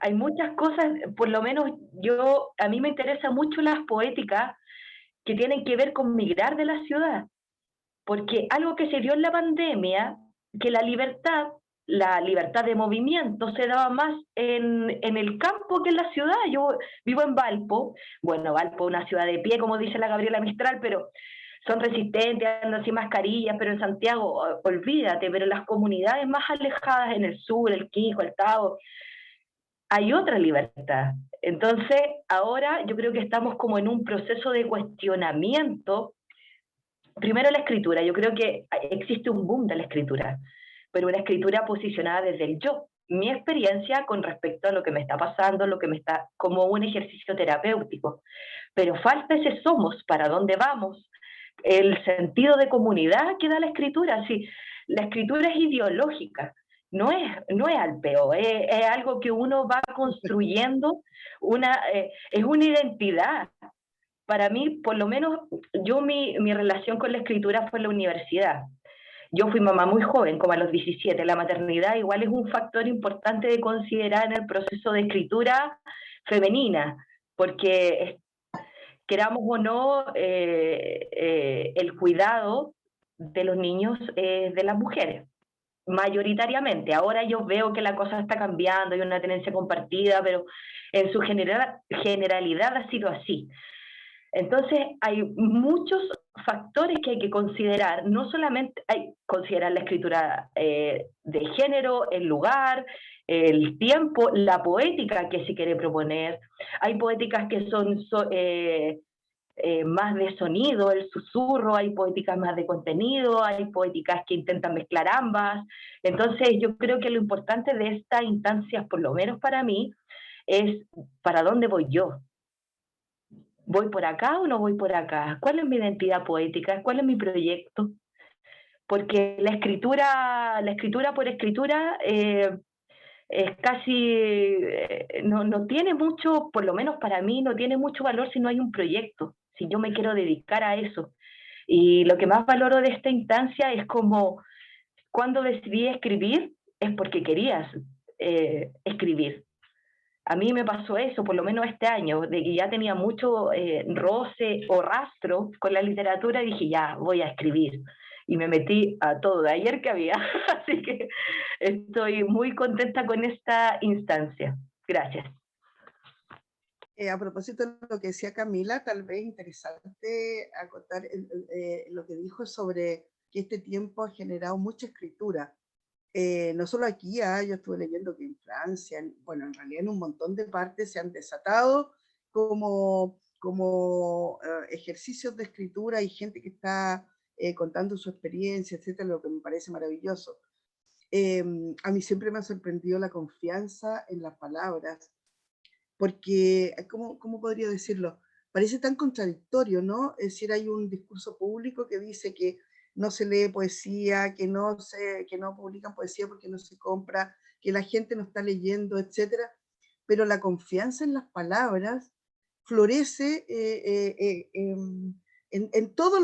Hay muchas cosas, por lo menos a mí me interesa mucho las poéticas que tienen que ver con migrar de la ciudad, porque algo que se dio en la pandemia, que la libertad de movimiento se daba más en el campo que en la ciudad. Yo vivo en Valpo, bueno, Valpo es una ciudad de pie, como dice la Gabriela Mistral, pero son resistentes, andan sin mascarillas, pero en Santiago, olvídate, pero en las comunidades más alejadas, en el sur, el Quijo, el Tao, hay otra libertad. Entonces, ahora yo creo que estamos como en un proceso de cuestionamiento. Primero la escritura, yo creo que existe un boom de la escritura, pero una escritura posicionada desde el yo. Mi experiencia con respecto a lo que me está pasando, como un ejercicio terapéutico. Pero falta ese somos, para dónde vamos, el sentido de comunidad que da la escritura. Sí, la escritura es ideológica, no es al peo, es algo que uno va construyendo, es una identidad. Para mí, por lo menos, mi relación con la escritura fue en la universidad. Yo fui mamá muy joven, como a los 17. La maternidad igual es un factor importante de considerar en el proceso de escritura femenina, porque queramos o no, el cuidado de los niños es de las mujeres, mayoritariamente. Ahora yo veo que la cosa está cambiando, hay una tendencia compartida, pero en su generalidad ha sido así. Entonces hay muchos factores que hay que considerar, no solamente hay que considerar la escritura de género, el lugar, el tiempo, la poética que se quiere proponer. Hay poéticas que son más de sonido, el susurro, hay poéticas más de contenido, hay poéticas que intentan mezclar ambas. Entonces yo creo que lo importante de estas instancias, por lo menos para mí, es ¿para dónde voy yo? ¿Voy por acá o no voy por acá? ¿Cuál es mi identidad poética? ¿Cuál es mi proyecto? Porque la escritura por escritura es casi, no tiene mucho, por lo menos para mí, no tiene mucho valor si no hay un proyecto, si yo me quiero dedicar a eso. Y lo que más valoro de esta instancia es como cuando decidí escribir, es porque querías escribir. A mí me pasó eso, por lo menos este año, de que ya tenía mucho roce o rastro con la literatura, y dije, ya, voy a escribir. Y me metí a todo de ayer que había. Así que estoy muy contenta con esta instancia. Gracias. A propósito de lo que decía Camila, tal vez interesante acotar lo que dijo sobre que este tiempo ha generado mucha escritura. No solo aquí, yo estuve leyendo que en Francia, bueno, en realidad en un montón de partes se han desatado como ejercicios de escritura y gente que está contando su experiencia, etcétera, lo que me parece maravilloso. A mí siempre me ha sorprendido la confianza en las palabras, porque, ¿cómo podría decirlo? Parece tan contradictorio, ¿no? Es decir, hay un discurso público que dice que no se lee poesía, que no publican poesía porque no se compra, que la gente no está leyendo, etcétera, pero la confianza en las palabras florece en todos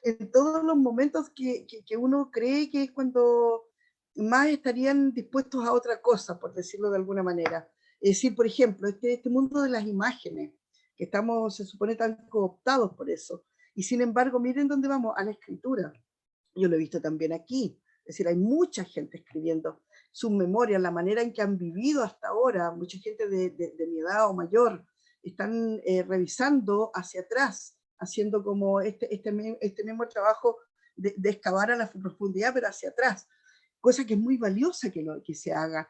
en todos los momentos que uno cree que es cuando más estarían dispuestos a otra cosa, por decirlo de alguna manera. Es decir, por ejemplo, este mundo de las imágenes, que estamos, se supone, tan cooptados por eso. Y sin embargo, miren dónde vamos, a la escritura. Yo lo he visto también aquí. Es decir, hay mucha gente escribiendo sus memorias, la manera en que han vivido hasta ahora. Mucha gente de mi edad o mayor están revisando hacia atrás, haciendo como este mismo trabajo de excavar a la profundidad, pero hacia atrás. Cosa que es muy valiosa que se haga.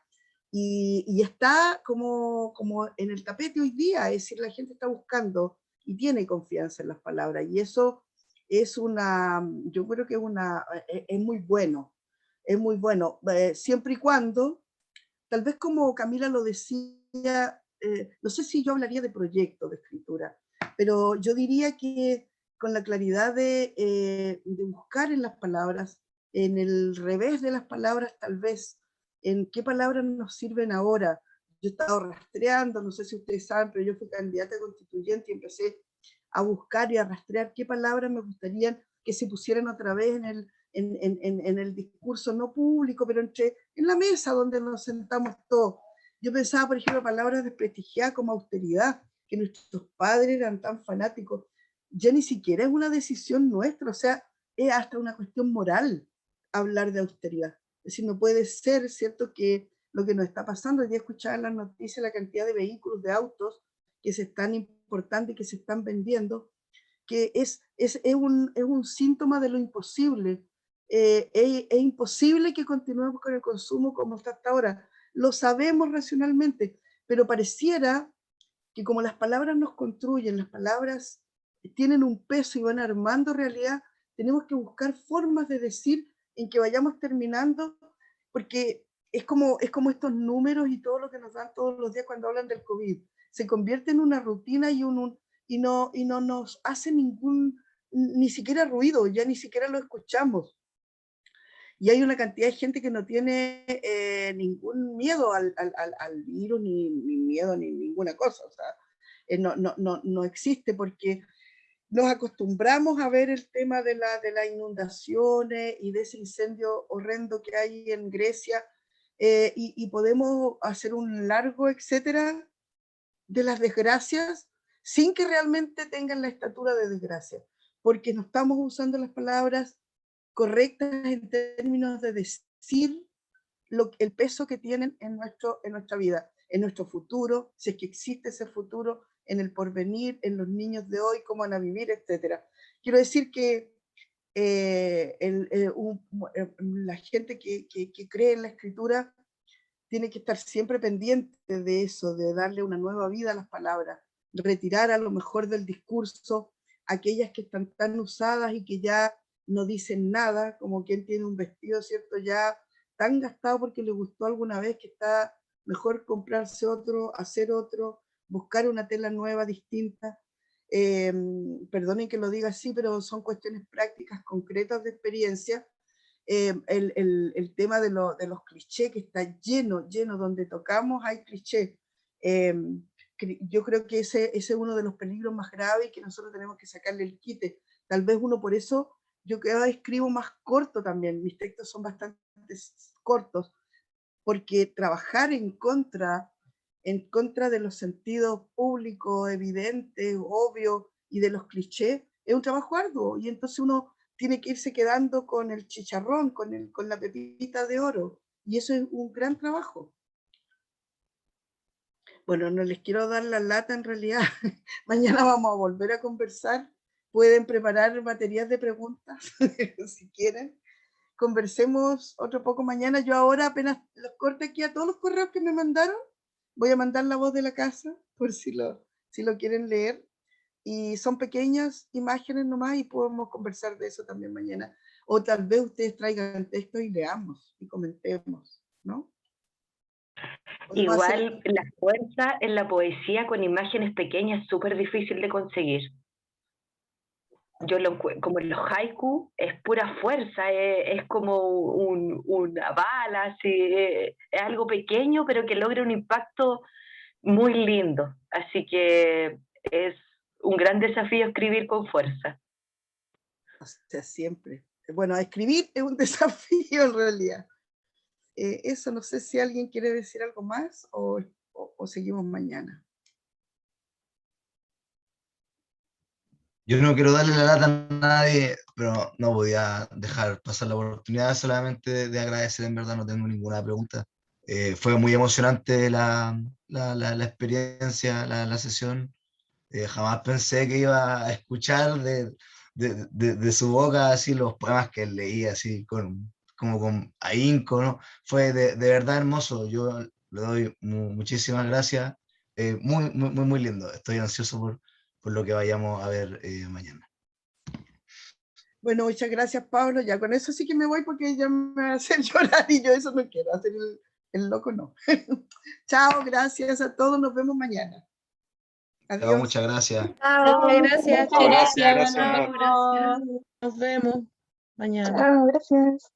Y está como en el tapete hoy día, es decir, la gente está buscando y tiene confianza en las palabras, y eso es yo creo que es muy bueno, siempre y cuando, tal vez como Camila lo decía, no sé si yo hablaría de proyecto de escritura, pero yo diría que con la claridad de buscar en las palabras en el revés de las palabras tal vez, en qué palabras nos sirven ahora. Yo he estado rastreando, no sé si ustedes saben, pero yo fui candidata constituyente y empecé a buscar y a rastrear qué palabras me gustarían que se pusieran otra vez en el discurso no público, pero en la mesa donde nos sentamos todos. Yo pensaba, por ejemplo, palabras desprestigiadas como austeridad, que nuestros padres eran tan fanáticos. Ya ni siquiera es una decisión nuestra, o sea, es hasta una cuestión moral hablar de austeridad. Es decir, no puede ser, ¿cierto?, que lo que nos está pasando, hoy día escuchaba en las noticias la cantidad de vehículos, de autos que se están importando y que se están vendiendo, que es un síntoma de lo imposible. Es imposible que continuemos con el consumo como está hasta ahora. Lo sabemos racionalmente, pero pareciera que como las palabras nos construyen, las palabras tienen un peso y van armando realidad, tenemos que buscar formas de decir en que vayamos terminando, porque es como estos números y todo lo que nos dan todos los días cuando hablan del COVID. Se convierte en una rutina y no nos hace ni siquiera ruido, ya ni siquiera lo escuchamos. Y hay una cantidad de gente que no tiene ningún miedo al virus, ni miedo ni ninguna cosa. O sea, no existe, porque nos acostumbramos a ver el tema de las inundaciones y de ese incendio horrendo que hay en Grecia, y podemos hacer un largo etcétera de las desgracias sin que realmente tengan la estatura de desgracia, porque no estamos usando las palabras correctas en términos de decir el peso que tienen en nuestra vida, en nuestro futuro, si es que existe ese futuro, en el porvenir, en los niños de hoy, cómo van a vivir, etc. Quiero decir que la gente que cree en la escritura tiene que estar siempre pendiente de eso, de darle una nueva vida a las palabras, retirar a lo mejor del discurso aquellas que están tan usadas y que ya no dicen nada, como quien tiene un vestido, ¿cierto?, ya tan gastado porque le gustó alguna vez, que está mejor comprarse otro, hacer otro, buscar una tela nueva, distinta. Perdonen que lo diga así, pero son cuestiones prácticas, concretas de experiencia. El tema de los clichés, que está lleno, donde tocamos hay clichés. Yo creo que ese es uno de los peligros más graves y que nosotros tenemos que sacarle el quite. Tal vez uno por eso, yo cada vez escribo más corto también, mis textos son bastante cortos, porque trabajar en contra de los sentidos públicos, evidentes, obvios, y de los clichés, es un trabajo arduo, y entonces uno tiene que irse quedando con el chicharrón, con la pepita de oro, y eso es un gran trabajo. Bueno, no les quiero dar la lata en realidad. Mañana vamos a volver a conversar. Pueden preparar baterías de preguntas si quieren. Conversemos otro poco mañana. Yo ahora apenas los corte aquí a todos los correos que me mandaron. Voy a mandar la voz de la casa por si lo quieren leer. Y son pequeñas imágenes nomás y podemos conversar de eso también mañana. O tal vez ustedes traigan texto y leamos y comentemos, ¿no? Igual la fuerza en la poesía con imágenes pequeñas es súper difícil de conseguir. Yo como en los haiku es pura fuerza, es como una bala, así, es algo pequeño pero que logra un impacto muy lindo. Así que es un gran desafío escribir con fuerza. O sea, siempre. Bueno, escribir es un desafío en realidad. Eso, no sé si alguien quiere decir algo más o seguimos mañana. Yo no quiero darle la lata a nadie, pero no podía dejar pasar la oportunidad solamente de agradecer. En verdad no tengo ninguna pregunta. Fue muy emocionante la experiencia, la sesión. Jamás pensé que iba a escuchar de su boca así los poemas que él leía, así como con ahínco, ¿no? Fue de verdad hermoso. Yo le doy muchísimas gracias. Muy lindo. Estoy ansioso por lo que vayamos a ver mañana. Bueno, muchas gracias, Pablo. Ya con eso sí que me voy, porque ya me va a hacer llorar y yo eso no quiero, hacer el loco no. Chao, gracias a todos, nos vemos mañana. Adiós. Chao, muchas gracias. Gracias. Muchas gracias. Nos vemos mañana. Chao, gracias.